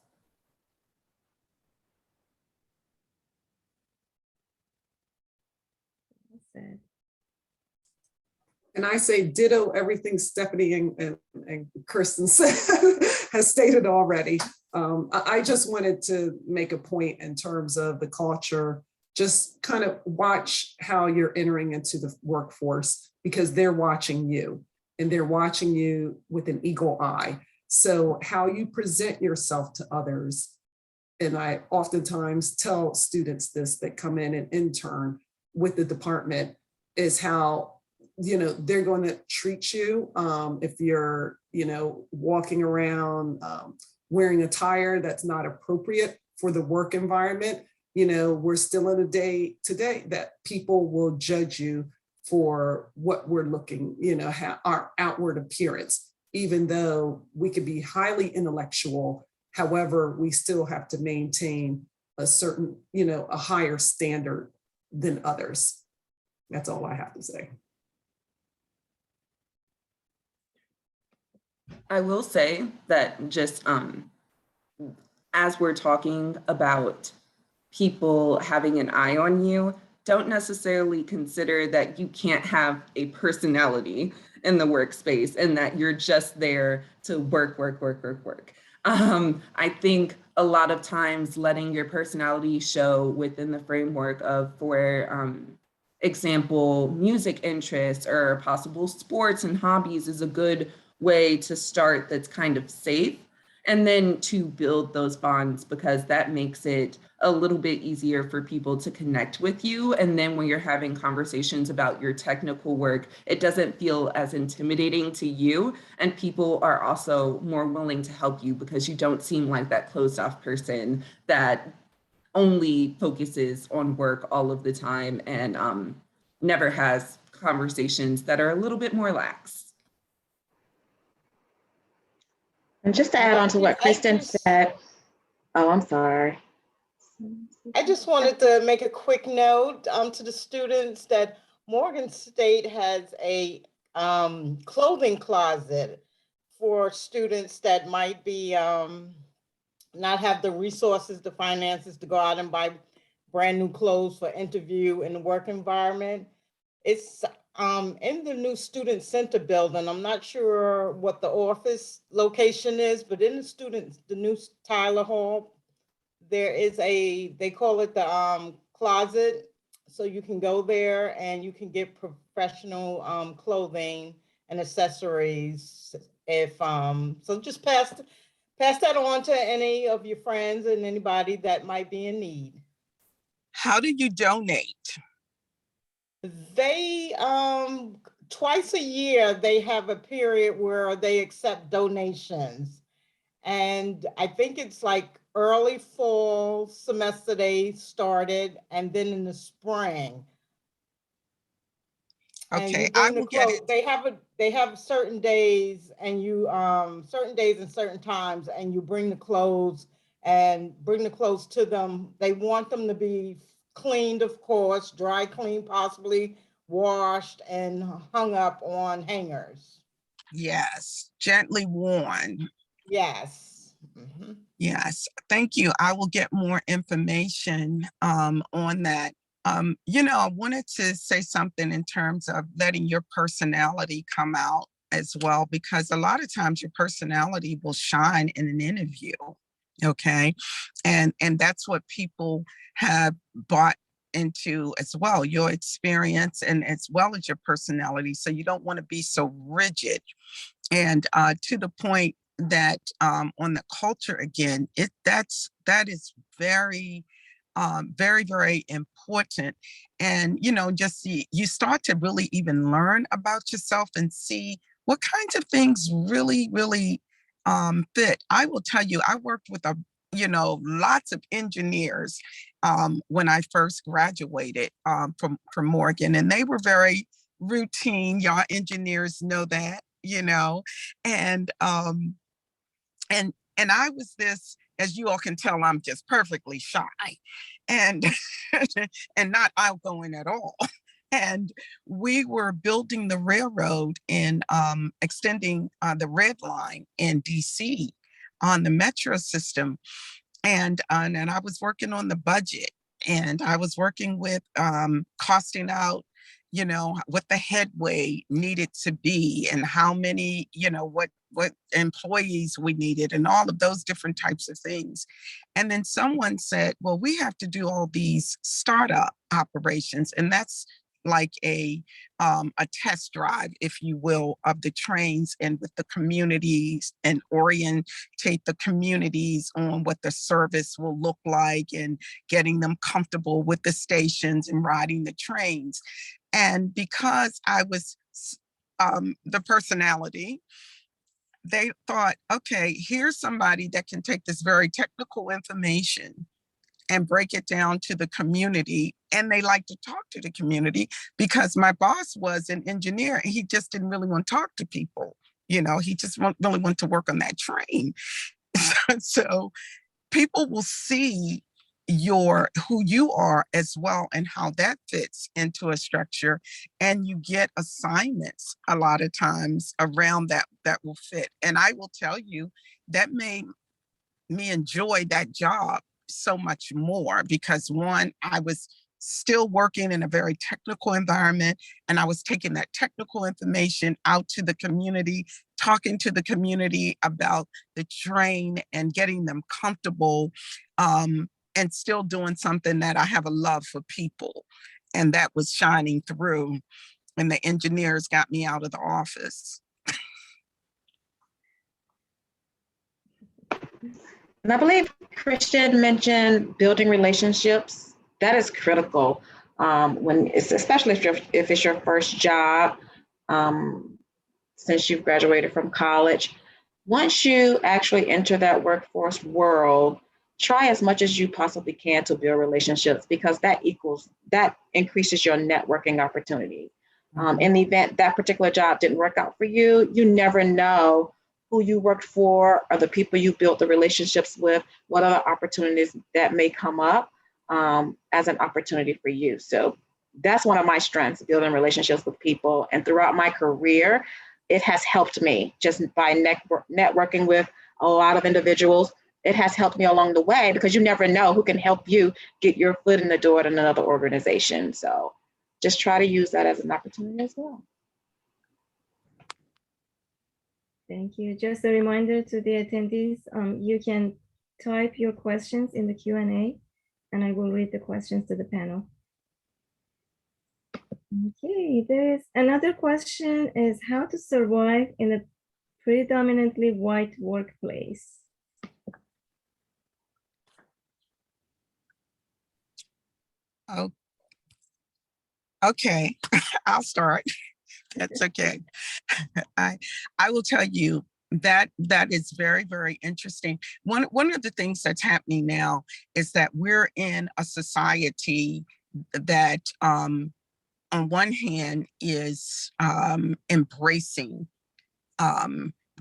Said. And I say ditto everything Stephanie and Kristen said, has stated already. I just wanted to make a point in terms of the culture. Just kind of watch how you're entering into the workforce because they're watching you and they're watching you with an eagle eye. So how you present yourself to others. And I oftentimes tell students this that come in and intern with the department is how they're going to treat you if you're walking around wearing attire that's not appropriate for the work environment. We're still in a day today that people will judge you for what we're looking, our outward appearance, even though we could be highly intellectual. However, we still have to maintain a certain, a higher standard than others. That's all I have to say. I will say that just as we're talking about people having an eye on you, don't necessarily consider that you can't have a personality in the workspace and that you're just there to work. I think a lot of times letting your personality show within the framework of, for example, music interests or possible sports and hobbies is a good way to start that's kind of safe. And then to build those bonds, because that makes it a little bit easier for people to connect with you. And then when you're having conversations about your technical work, it doesn't feel as intimidating to you. And people are also more willing to help you because you don't seem like that closed off person that only focuses on work all of the time and never has conversations that are a little bit more lax. And just to add on to what Kristen said, oh, I'm sorry. I just wanted to make a quick note to the students that Morgan State has a clothing closet for students that might be not have the resources, the finances to go out and buy brand new clothes for interview in the work environment. It's in the new student center building. I'm not sure what the office location is, but in the new Tyler Hall, there is they call it the closet. So you can go there and you can get professional clothing and accessories. If so just pass that on to any of your friends and anybody that might be in need. How do you donate? They twice a year they have a period where they accept donations, and I think it's like early fall semester they started, and then in the spring. Okay, I will get it. They have certain days, and you certain days and certain times, and you bring the clothes to them. They want them to be cleaned, of course, dry cleaned, possibly washed and hung up on hangers. Yes, gently worn. Yes. Mm-hmm. Yes, thank you. I will get more information on that. I wanted to say something in terms of letting your personality come out as well, because a lot of times your personality will shine in an interview. Okay. And that's what people have bought into as well, your experience and as well as your personality. So you don't want to be so rigid. And to the point that on the culture again, that is very, very, very important. And just you start to really even learn about yourself and see what kinds of things really, really fit. I will tell you, I worked with lots of engineers when I first graduated from Morgan, and they were very routine. Y'all engineers know that, and and I was this, as you all can tell, I'm just perfectly shy and and not outgoing at all. And we were building the railroad and extending the red line in DC on the metro system. And I was working on the budget, and I was working with costing out, what the headway needed to be and how many, what employees we needed and all of those different types of things. And then someone said, well, we have to do all these startup operations. And that's like a test drive, if you will, of the trains and with the communities, and orientate the communities on what the service will look like and getting them comfortable with the stations and riding the trains. And because I was the personality, they thought, okay, here's somebody that can take this very technical information and break it down to the community. And they like to talk to the community, because my boss was an engineer and he just didn't really want to talk to people. He just really wanted to work on that train. So people will see who you are as well and how that fits into a structure, and you get assignments a lot of times around that will fit. And I will tell you, that made me enjoy that job so much more, because one, I was still working in a very technical environment. And I was taking that technical information out to the community, talking to the community about the train and getting them comfortable, and still doing something that I have a love for people. And that was shining through. And the engineers got me out of the office. And I believe Christian mentioned building relationships. That is critical when it's, especially if it's your first job, since you've graduated from college. Once you actually enter that workforce world, try as much as you possibly can to build relationships, because that increases your networking opportunity. In the event that particular job didn't work out for you, you never know who you worked for or the people you built the relationships with, what other opportunities that may come up as an opportunity for you. So that's one of my strengths, building relationships with people. And throughout my career, it has helped me just by networking with a lot of individuals. It has helped me along the way, because you never know who can help you get your foot in the door at another organization. So just try to use that as an opportunity as well. Thank you. Just a reminder to the attendees, you can type your questions in the Q&A and I will read the questions to the panel. Okay, there's another question is how to survive in a predominantly white workplace. Oh, okay, I'll start. That's okay. I will tell you that is very, very interesting. One of the things that's happening now is that we're in a society that on one hand is embracing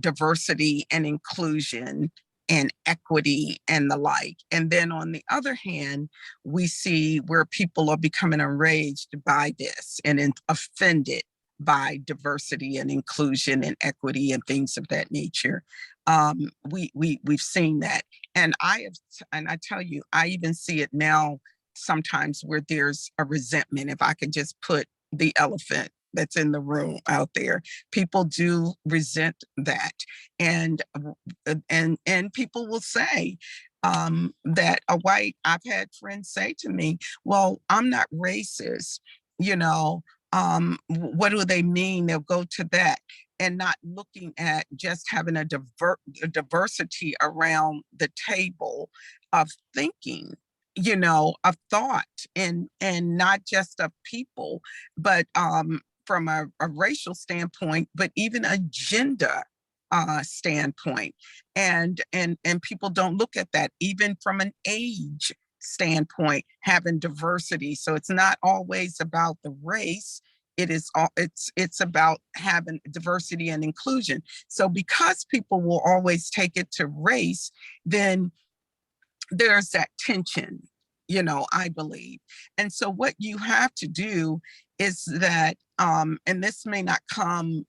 diversity and inclusion and equity and the like. And then on the other hand, we see where people are becoming enraged by this and offended by diversity and inclusion and equity and things of that nature. We've seen that. And I tell you, I even see it now sometimes where there's a resentment. If I could just put the elephant that's in the room out there, people do resent that. And people will say that I've had friends say to me, well, I'm not racist, what do they mean? They'll go to that and not looking at just having a diversity around the table of thinking, of thought, and not just of people, but from a racial standpoint, but even a gender standpoint. And people don't look at that, even from an age standpoint, having diversity. So it's not always about the race. It's about having diversity and inclusion. So because people will always take it to race, then there's that tension, I believe. And so what you have to do is that, and this may not come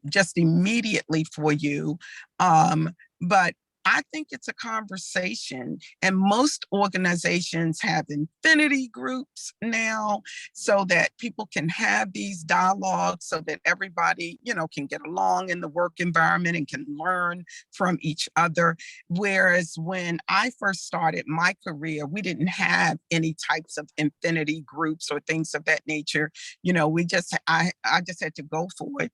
just immediately for you, but I think it's a conversation, and most organizations have affinity groups now so that people can have these dialogues so that everybody, can get along in the work environment and can learn from each other. Whereas when I first started my career, we didn't have any types of affinity groups or things of that nature. I just had to go for it.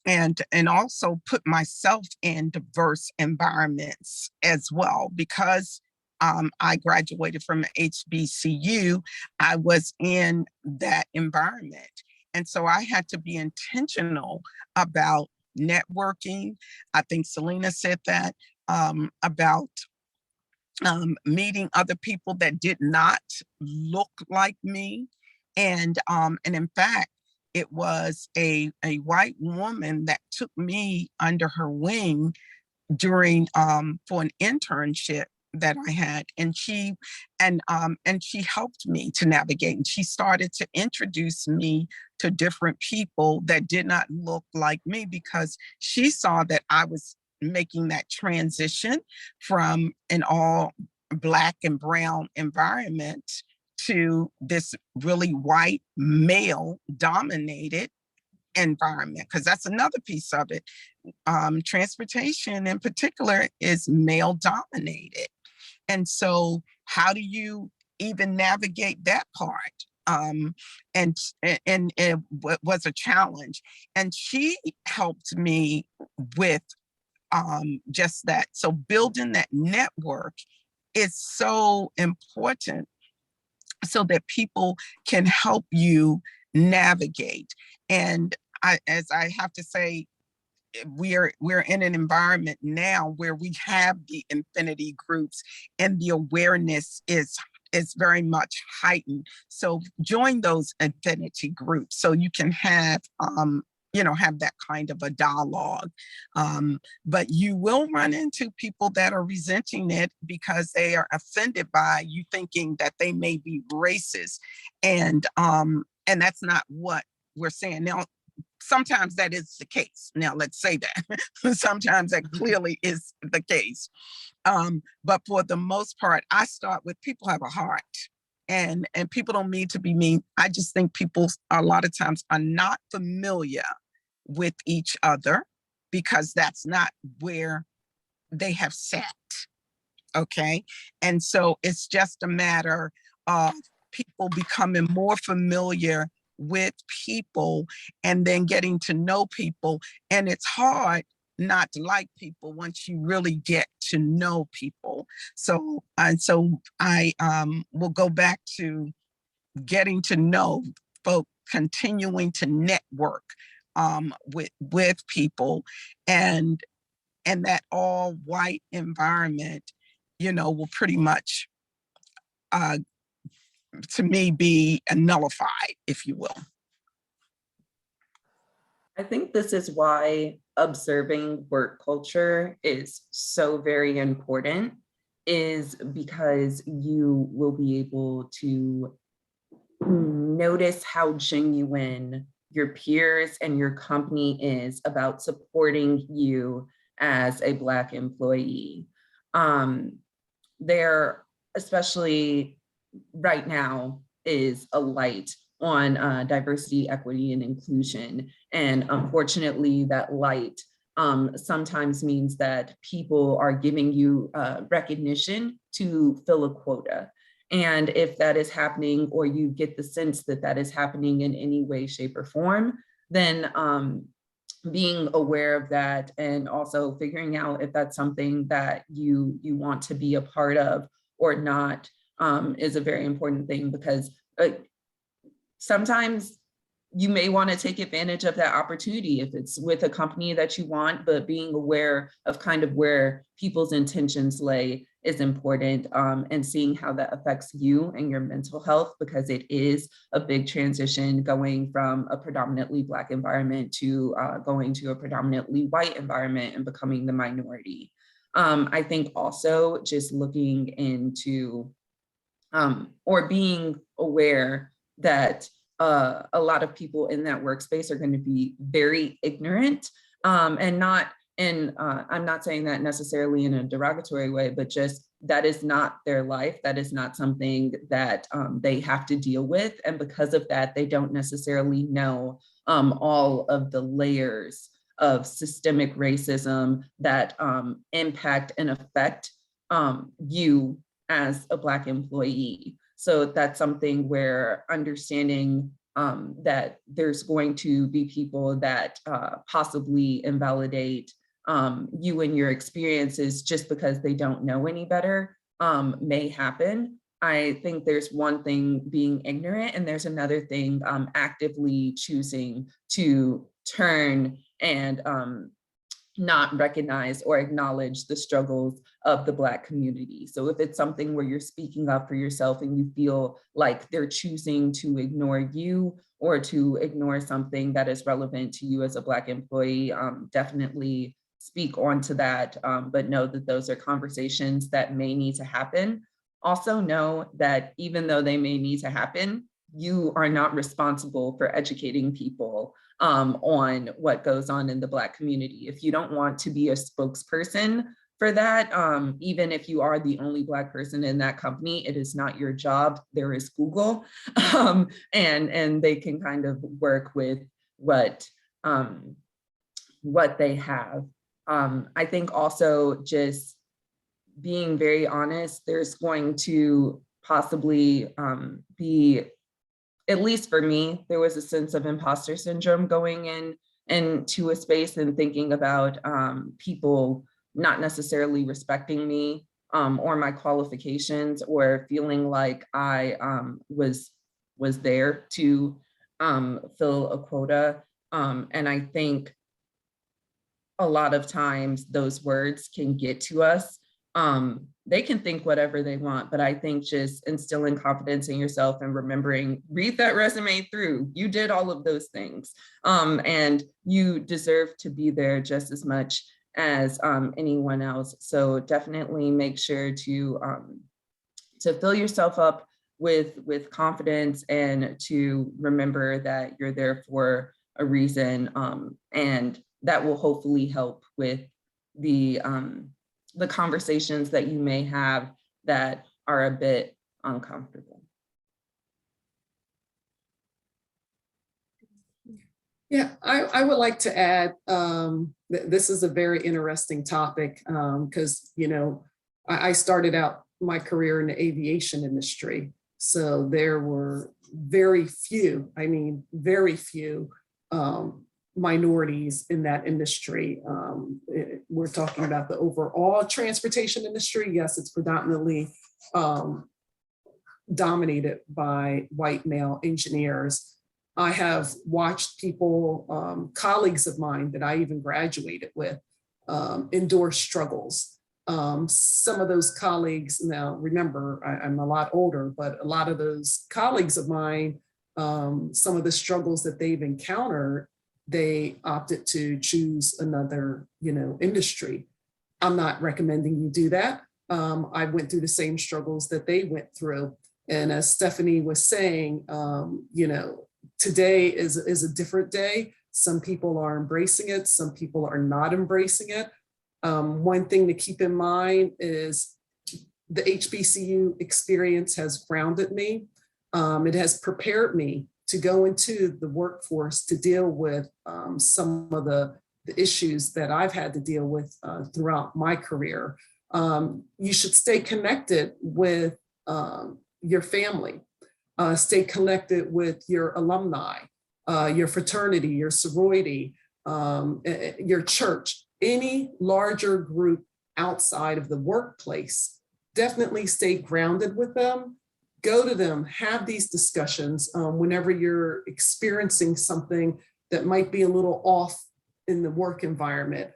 And also put myself in diverse environments as well, because I graduated from HBCU, I was in that environment. And so I had to be intentional about networking. I think Selena said that, about meeting other people that did not look like me. And in fact, it was a white woman that took me under her wing during for an internship that I had, and she helped me to navigate, and she started to introduce me to different people that did not look like me, because she saw that I was making that transition from an all Black and brown environment to this really white, male dominated environment, because that's another piece of it. Transportation in particular is male dominated. And so how do you even navigate that part? And it was a challenge. And she helped me with just that. So building that network is so important so that people can help you navigate. And as I have to say, we're in an environment now where we have the affinity groups and the awareness is very much heightened. So join those affinity groups so you can have have that kind of a dialogue. But you will run into people that are resenting it because they are offended by you thinking that they may be racist. And that's not what we're saying. Now, sometimes that is the case. Now, let's say that. Sometimes that clearly is the case. But for the most part, I start with people have a heart. And people don't mean to be mean. I just think people a lot of times are not familiar with each other because that's not where they have sat. Okay. And so it's just a matter of people becoming more familiar with people and then getting to know people. And it's hard not to like people once you really get to know people. So I will go back to getting to know folks, continuing to network with people, and that all white environment, will pretty much to me be nullified, if you will. I think this is why observing work culture is so very important, is because you will be able to notice how genuine your peers and your company is about supporting you as a Black employee. There, especially right now, is a light on diversity, equity, and inclusion. And unfortunately, that light sometimes means that people are giving you recognition to fill a quota. And if that is happening, or you get the sense that that is happening in any way, shape, or form, then being aware of that and also figuring out if that's something that you want to be a part of or not is a very important thing, because sometimes you may want to take advantage of that opportunity if it's with a company that you want, but being aware of kind of where people's intentions lay is important, and seeing how that affects you and your mental health, because it is a big transition going from a predominantly Black environment to going to a predominantly white environment and becoming the minority. I think also just looking into or being aware that a lot of people in that workspace are going to be very ignorant, and not in, I'm not saying that necessarily in a derogatory way, but just that is not their life. That is not something that they have to deal with. And because of that, they don't necessarily know all of the layers of systemic racism that impact and affect you as a Black employee. So that's something where understanding that there's going to be people that possibly invalidate you and your experiences just because they don't know any better may happen. I think there's one thing being ignorant, and there's another thing actively choosing to turn and not recognize or acknowledge the struggles of the Black community. So if it's something where you're speaking up for yourself and you feel like they're choosing to ignore you or to ignore something that is relevant to you as a Black employee, definitely speak onto that, but know that those are conversations that may need to happen. Also know that even though they may need to happen, you are not responsible for educating people on what goes on in the Black community. If you don't want to be a spokesperson for that, even if you are the only Black person in that company, it is not your job. There is Google, and they can kind of work with what they have. I think also just being very honest, there's going to possibly be, at least for me, there was a sense of imposter syndrome going into a space and thinking about people not necessarily respecting me or my qualifications, or feeling like I was there to fill a quota. And I think a lot of times those words can get to us. They can think whatever they want, but I think just instilling confidence in yourself and remembering, read that resume through. You did all of those things, and you deserve to be there just as much as anyone else. So definitely make sure to fill yourself up with confidence, and to remember that you're there for a reason, and that will hopefully help with the conversations that you may have that are a bit uncomfortable. Yeah, I would like to add, this is a very interesting topic, because, you know, I started out my career in the aviation industry. So there were very few, I mean, very few minorities in that industry. We're talking about the overall transportation industry. Yes, it's predominantly dominated by white male engineers. I have watched people, colleagues of mine that I even graduated with, endure struggles. Some of those colleagues, now remember, I'm a lot older, but a lot of those colleagues of mine, some of the struggles that they've encountered, they opted to choose another, you know, industry. I'm not recommending you do that. I went through the same struggles that they went through. And as Stephanie was saying, you know, today is a different day. Some people are embracing it. Some people are not embracing it. One thing to keep in mind is the HBCU experience has grounded me. It has prepared me to go into the workforce to deal with some of the issues that I've had to deal with throughout my career. You should stay connected with your family, stay connected with your alumni, your fraternity, your sorority, your church, any larger group outside of the workplace. Definitely stay grounded with them. Go to them, have these discussions whenever you're experiencing something that might be a little off in the work environment.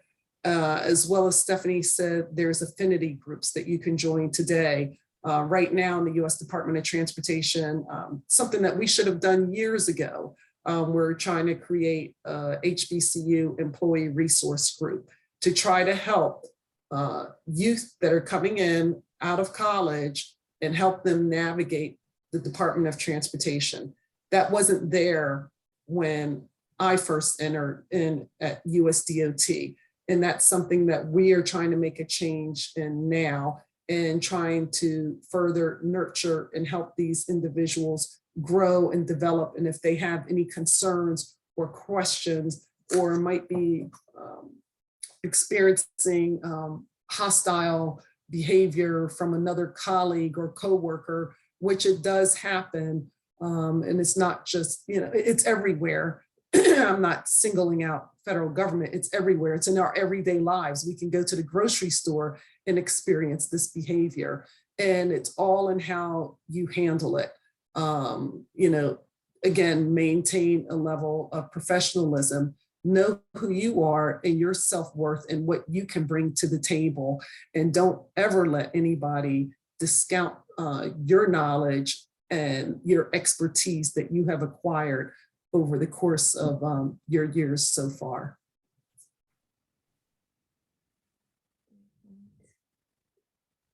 As well as Stephanie said, there's affinity groups that you can join today. Right now in the US Department of Transportation, something that we should have done years ago, we're trying to create a HBCU employee resource group to try to help youth that are coming in out of college and help them navigate the Department of Transportation. That wasn't there when I first entered in at USDOT. And that's something that we are trying to make a change in now, and trying to further nurture and help these individuals grow and develop. And if they have any concerns or questions, or might be experiencing hostile behavior from another colleague or coworker, which it does happen. And it's not just, you know, it's everywhere. I'm not singling out federal government, it's everywhere. It's in our everyday lives. We can go to the grocery store and experience this behavior, and it's all in how you handle it. You know, again, maintain a level of professionalism, know who you are and your self-worth and what you can bring to the table, and don't ever let anybody discount your knowledge and your expertise that you have acquired over the course of your years so far.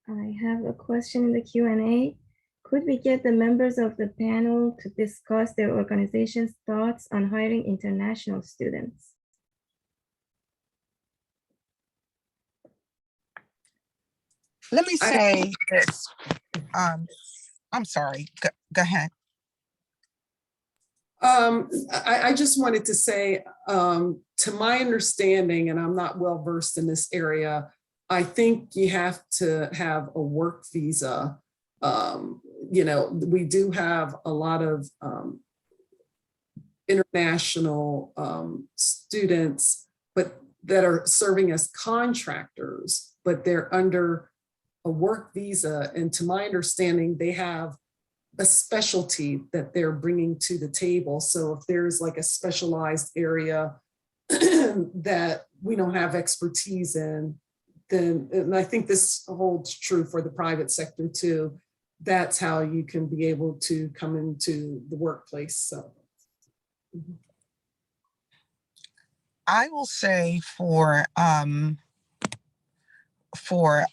I have a question in the Q&A. Could we get the members of the panel to discuss their organization's thoughts on hiring international students? Let me say this. I'm sorry. Go ahead. I just wanted to say, to my understanding, and I'm not well versed in this area, I think you have to have a work visa. We do have a lot of international students, but that are serving as contractors, but they're under a work visa. And to my understanding, they have a specialty that they're bringing to the table. So if there's like a specialized area that we don't have expertise in, then, and I think this holds true for the private sector too, that's how you can be able to come into the workplace. So. I will say for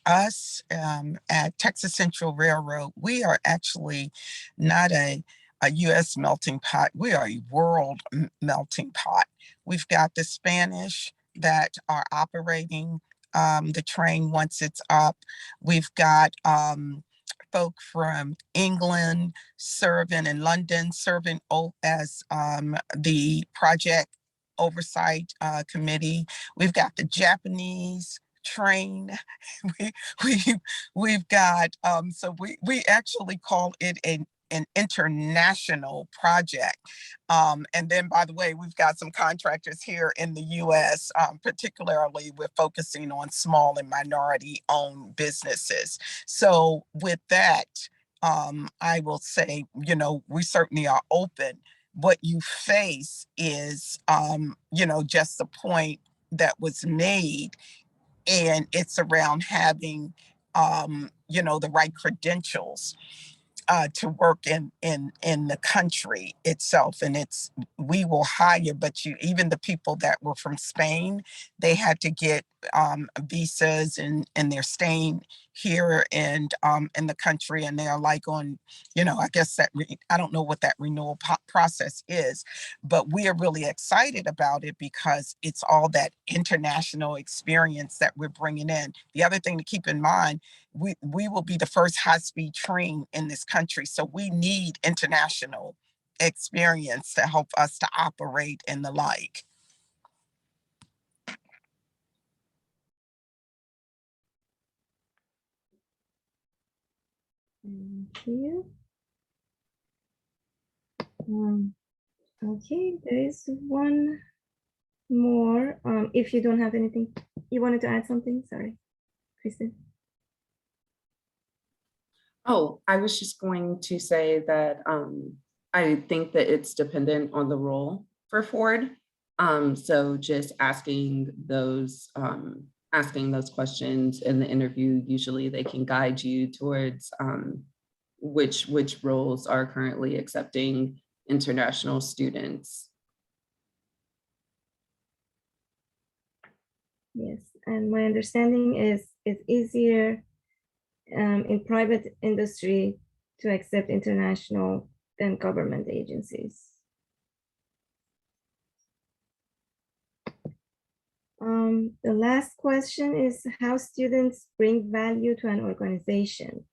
us at Texas Central Railroad, we are actually not a U.S. melting pot. We are a world melting pot. We've got the Spanish that are operating the train once it's up. We've got folk from England serving in London, serving as the project oversight committee. We've got the Japanese train. we, we've got, so we actually call it an international project. And then, by the way, we've got some contractors here in the U.S., particularly we're focusing on small and minority-owned businesses. So with that, I will say, we certainly are open. What you face is, just the point that was made, and it's around having, the right credentials to work in the country itself. And we will hire, but even the people that were from Spain, they had to get visas, and they're staying here and in the country, and they're like on, I guess that I don't know what that renewal process is, but we are really excited about it because it's all that international experience that we're bringing in. The other thing to keep in mind, we will be the first high-speed train in this country. So we need international experience to help us to operate and the like. Thank you. Okay, there is one more. If you don't have anything, you wanted to add something? Sorry, Kristen. Oh, I was just going to say that I think that it's dependent on the role for Ford. So just asking those questions in the interview, usually they can guide you towards which roles are currently accepting international students. Yes, and my understanding is it's easier in private industry to accept international than government agencies. The last question is how students bring value to an organization.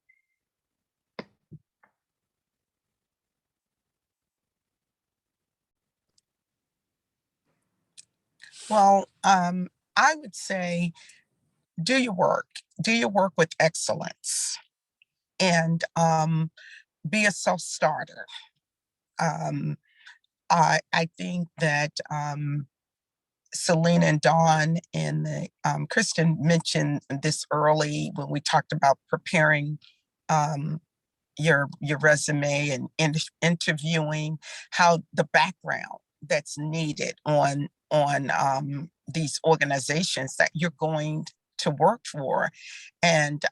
Well, I would say, do your work with excellence, and be a self-starter. I think that Selena and Dawn and Kristen mentioned this early when we talked about preparing your resume and interviewing, how the background that's needed on these organizations that you're going to work for, and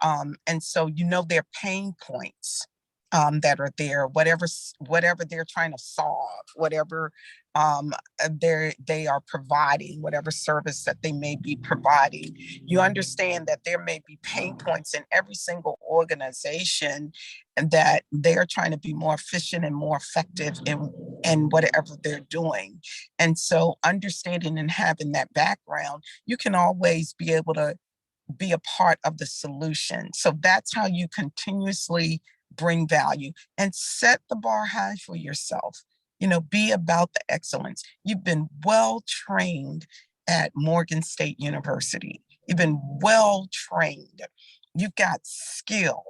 so their pain points that are there, whatever they're trying to solve, whatever they are providing, whatever service that they may be providing. You understand that there may be pain points in every single organization, and that they're trying to be more efficient and more effective in whatever they're doing. And so understanding and having that background, you can always be able to be a part of the solution. So that's how you continuously bring value and set the bar high for yourself. Be about the excellence. You've been well trained at Morgan State University. You've been well trained. You've got skill,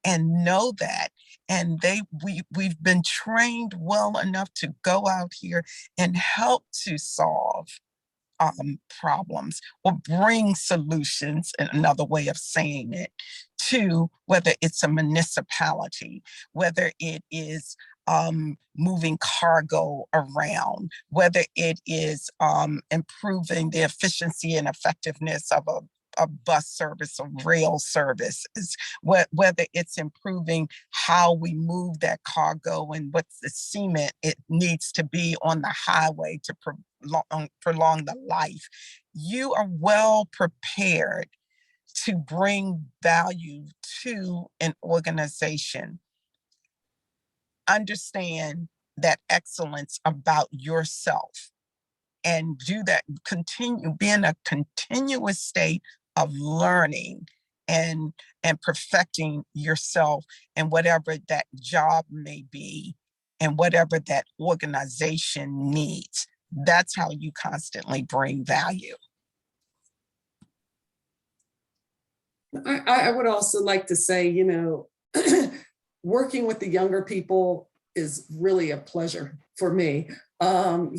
and know that. And we've been trained well enough to go out here and help to solve problems or bring solutions, another way of saying it, to whether it's a municipality, whether it is moving cargo around, whether it is improving the efficiency and effectiveness of a bus service or rail service, whether it's improving how we move that cargo and what the cement it needs to be on the highway to prolong the life. You are well prepared to bring value to an organization. Understand that excellence about yourself and do that, be in a continuous state of learning and perfecting yourself and whatever that job may be and whatever that organization needs. That's how you constantly bring value. I would also like to say, working with the younger people is really a pleasure for me. As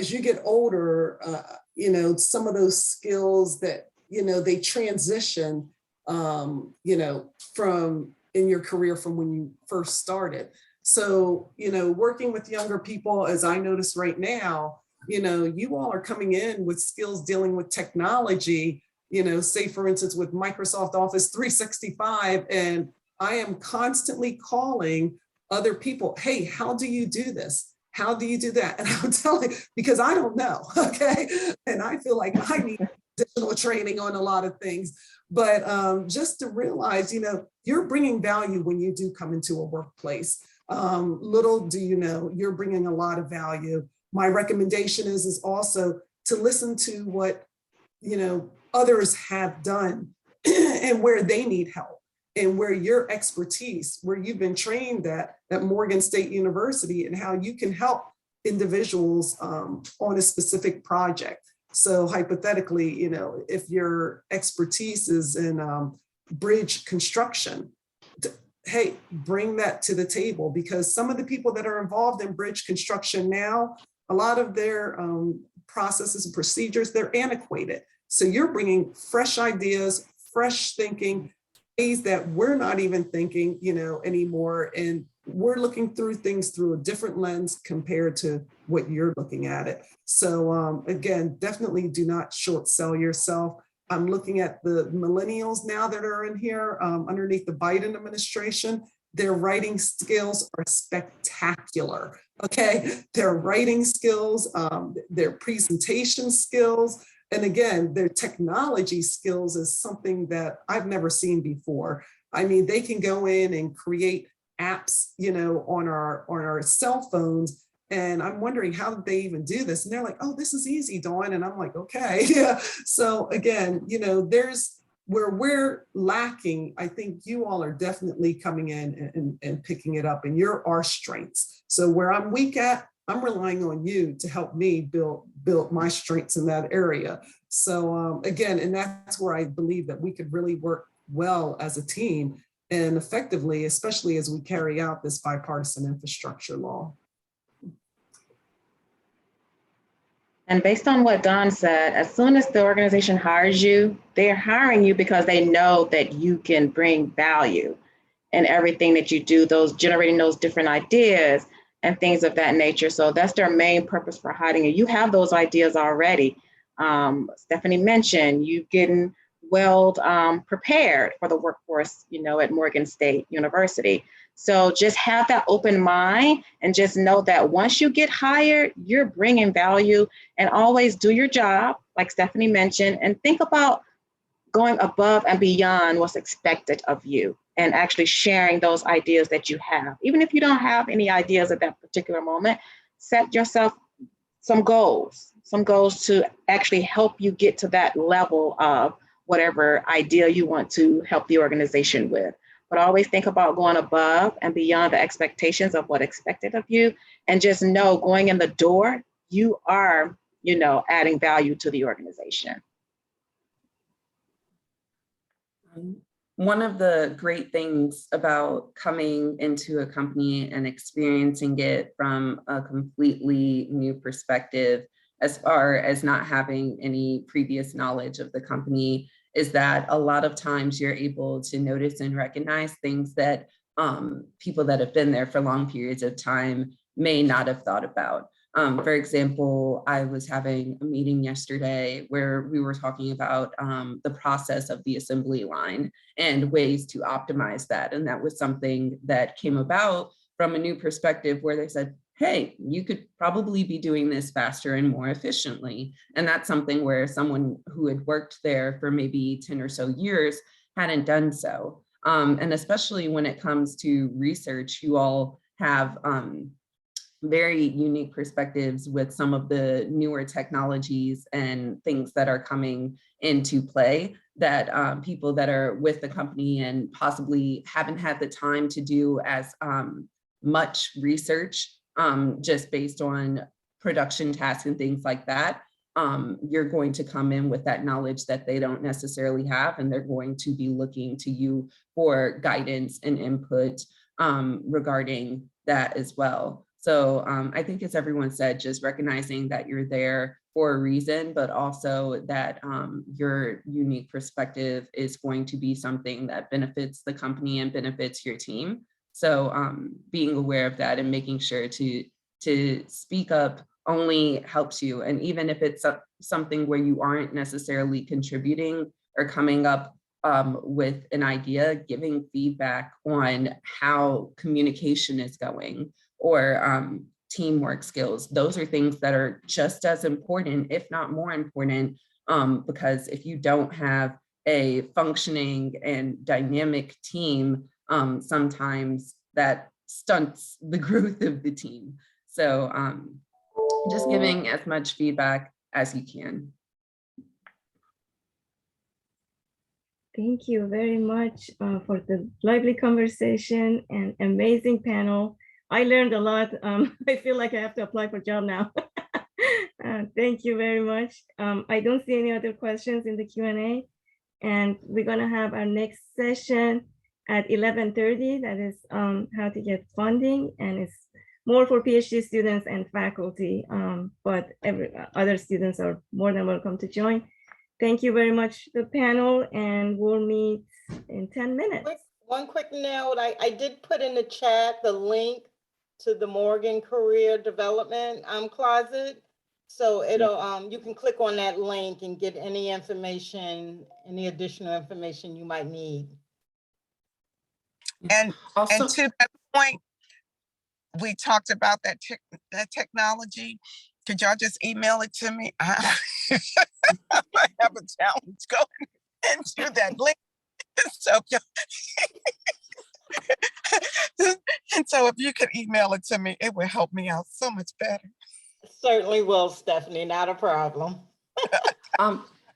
you get older, some of those skills that, they transition, from in your career from when you first started. So, working with younger people, as I notice right now, you all are coming in with skills dealing with technology, say for instance, with Microsoft Office 365, and I am constantly calling other people, hey, how do you do this? How do you do that? And I'm telling, because I don't know, okay? And I feel like I need additional training on a lot of things. But just to realize, you're bringing value when you do come into a workplace. Little do you know, you're bringing a lot of value. My recommendation is also to listen to what, others have done and where they need help. And where your expertise, where you've been trained at Morgan State University, and how you can help individuals on a specific project. So hypothetically, if your expertise is in bridge construction, hey, bring that to the table, because some of the people that are involved in bridge construction now, a lot of their processes and procedures, they're antiquated. So you're bringing fresh ideas, fresh thinking, ways that we're not even thinking, anymore. And we're looking through things through a different lens compared to what you're looking at it. So again, definitely do not short sell yourself. I'm looking at the millennials now that are in here underneath the Biden administration. Their writing skills are spectacular. Okay, their writing skills, their presentation skills, and again, their technology skills is something that I've never seen before. I mean, they can go in and create apps, on our cell phones. And I'm wondering how did they even do this? And they're like, oh, this is easy, Dawn. And I'm like, okay. Yeah. So again, there's where we're lacking. I think you all are definitely coming in and picking it up, and you're our strengths. So where I'm weak at, I'm relying on you to help me build my strengths in that area. So again, and that's where I believe that we could really work well as a team and effectively, especially as we carry out this bipartisan infrastructure law. And based on what Dawn said, as soon as the organization hires you, they're hiring you because they know that you can bring value in everything that you do, generating those different ideas and things of that nature. So that's their main purpose for hiring you. You have those ideas already. Stephanie mentioned you getting well prepared for the workforce, at Morgan State University. So just have that open mind and just know that once you get hired, you're bringing value, and always do your job, like Stephanie mentioned, and think about going above and beyond what's expected of you and actually sharing those ideas that you have. Even if you don't have any ideas at that particular moment, set yourself some goals to actually help you get to that level of whatever idea you want to help the organization with. But always think about going above and beyond the expectations of what's expected of you. And just know going in the door, you are, adding value to the organization. One of the great things about coming into a company and experiencing it from a completely new perspective, as far as not having any previous knowledge of the company, is that a lot of times you're able to notice and recognize things that people that have been there for long periods of time may not have thought about. For example, I was having a meeting yesterday where we were talking about the process of the assembly line and ways to optimize that. And that was something that came about from a new perspective where they said, hey, you could probably be doing this faster and more efficiently. And that's something where someone who had worked there for maybe 10 or so years hadn't done so. And especially when it comes to research, you all have very unique perspectives with some of the newer technologies and things that are coming into play that people that are with the company and possibly haven't had the time to do as much research just based on production tasks and things like that. You're going to come in with that knowledge that they don't necessarily have, and they're going to be looking to you for guidance and input regarding that as well. So I think, as everyone said, just recognizing that you're there for a reason, but also that your unique perspective is going to be something that benefits the company and benefits your team. So being aware of that and making sure to speak up only helps you. And even if it's something where you aren't necessarily contributing or coming up with an idea, giving feedback on how communication is going or teamwork skills. Those are things that are just as important, if not more important, because if you don't have a functioning and dynamic team, sometimes that stunts the growth of the team. So just giving as much feedback as you can. Thank you very much for the lively conversation and amazing panel. I learned a lot. I feel like I have to apply for a job now. Thank you very much. I don't see any other questions in the Q&A. And we're gonna have our next session at 11:30. That is how to get funding. And it's more for PhD students and faculty, but other students are more than welcome to join. Thank you very much, the panel, and we'll meet in 10 minutes. One quick note, I did put in the chat the link to the Morgan Career Development Closet. So it'll you can click on that link and get any information, any additional information you might need. And Also, to that point, we talked about that technology. Could y'all just email it to me? I might have a challenge going into that link. So, and so if you could email it to me, it would help me out so much better. Certainly will, Stephanie, not a problem.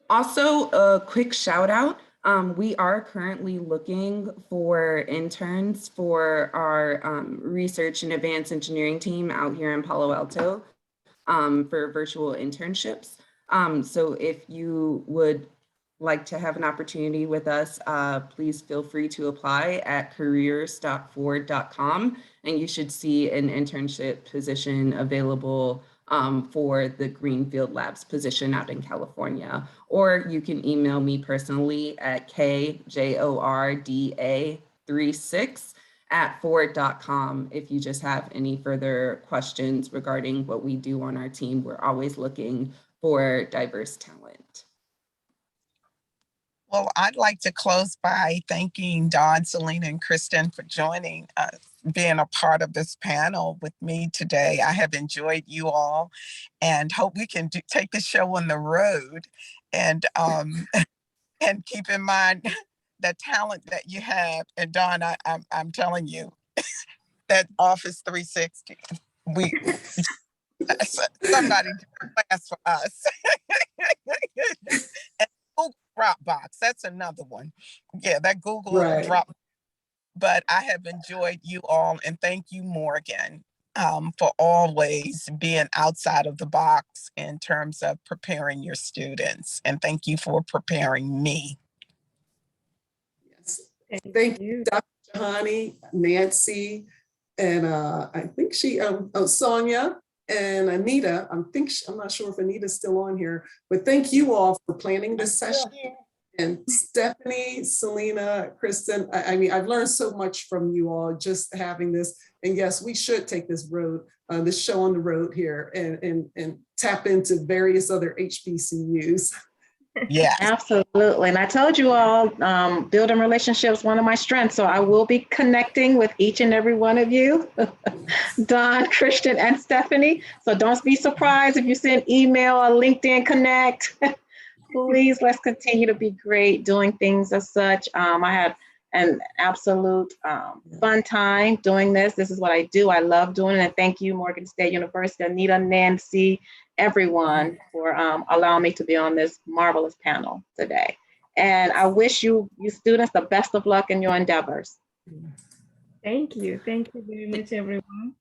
Also, a quick shout out. We are currently looking for interns for our research and advanced engineering team out here in Palo Alto for virtual internships. So if you would like to have an opportunity with us, please feel free to apply at careers.ford.com, and you should see an internship position available for the Greenfield Labs position out in California. Or you can email me personally at kjorda36@ford.com if you just have any further questions regarding what we do on our team. We're always looking for diverse talent. Well, I'd like to close by thanking Dawn, Selena, and Kristen for joining us, being a part of this panel with me today. I have enjoyed you all and hope we can take the show on the road and and keep in mind the talent that you have. And Dawn, I'm telling you, that Office 360, somebody did a class for us. Google Dropbox. That's another one. Yeah, that Google Right. Drop. But I have enjoyed you all, and thank you, Morgan, for always being outside of the box in terms of preparing your students. And thank you for preparing me. Yes. Thank you, Dr. Jahani, Nancy, and I think Sonia and Anita. I'm not sure if Anita's still on here, but thank you all for planning this session. And Stephanie, Selena, Kristen, I mean, I've learned so much from you all just having this. And yes, we should take this show on the road here and tap into various other HBCUs. Yeah, absolutely. And I told you all, building relationships, one of my strengths. So I will be connecting with each and every one of you, Don, Christian, and Stephanie. So don't be surprised if you send email or LinkedIn connect. Please, let's continue to be great doing things as such. I had an absolute fun time doing this. This is what I do. I love doing it. And thank you, Morgan State University, Anita, Nancy, everyone for allowing me to be on this marvelous panel today. And I wish you students the best of luck in your endeavors. Thank you. Thank you very much, everyone.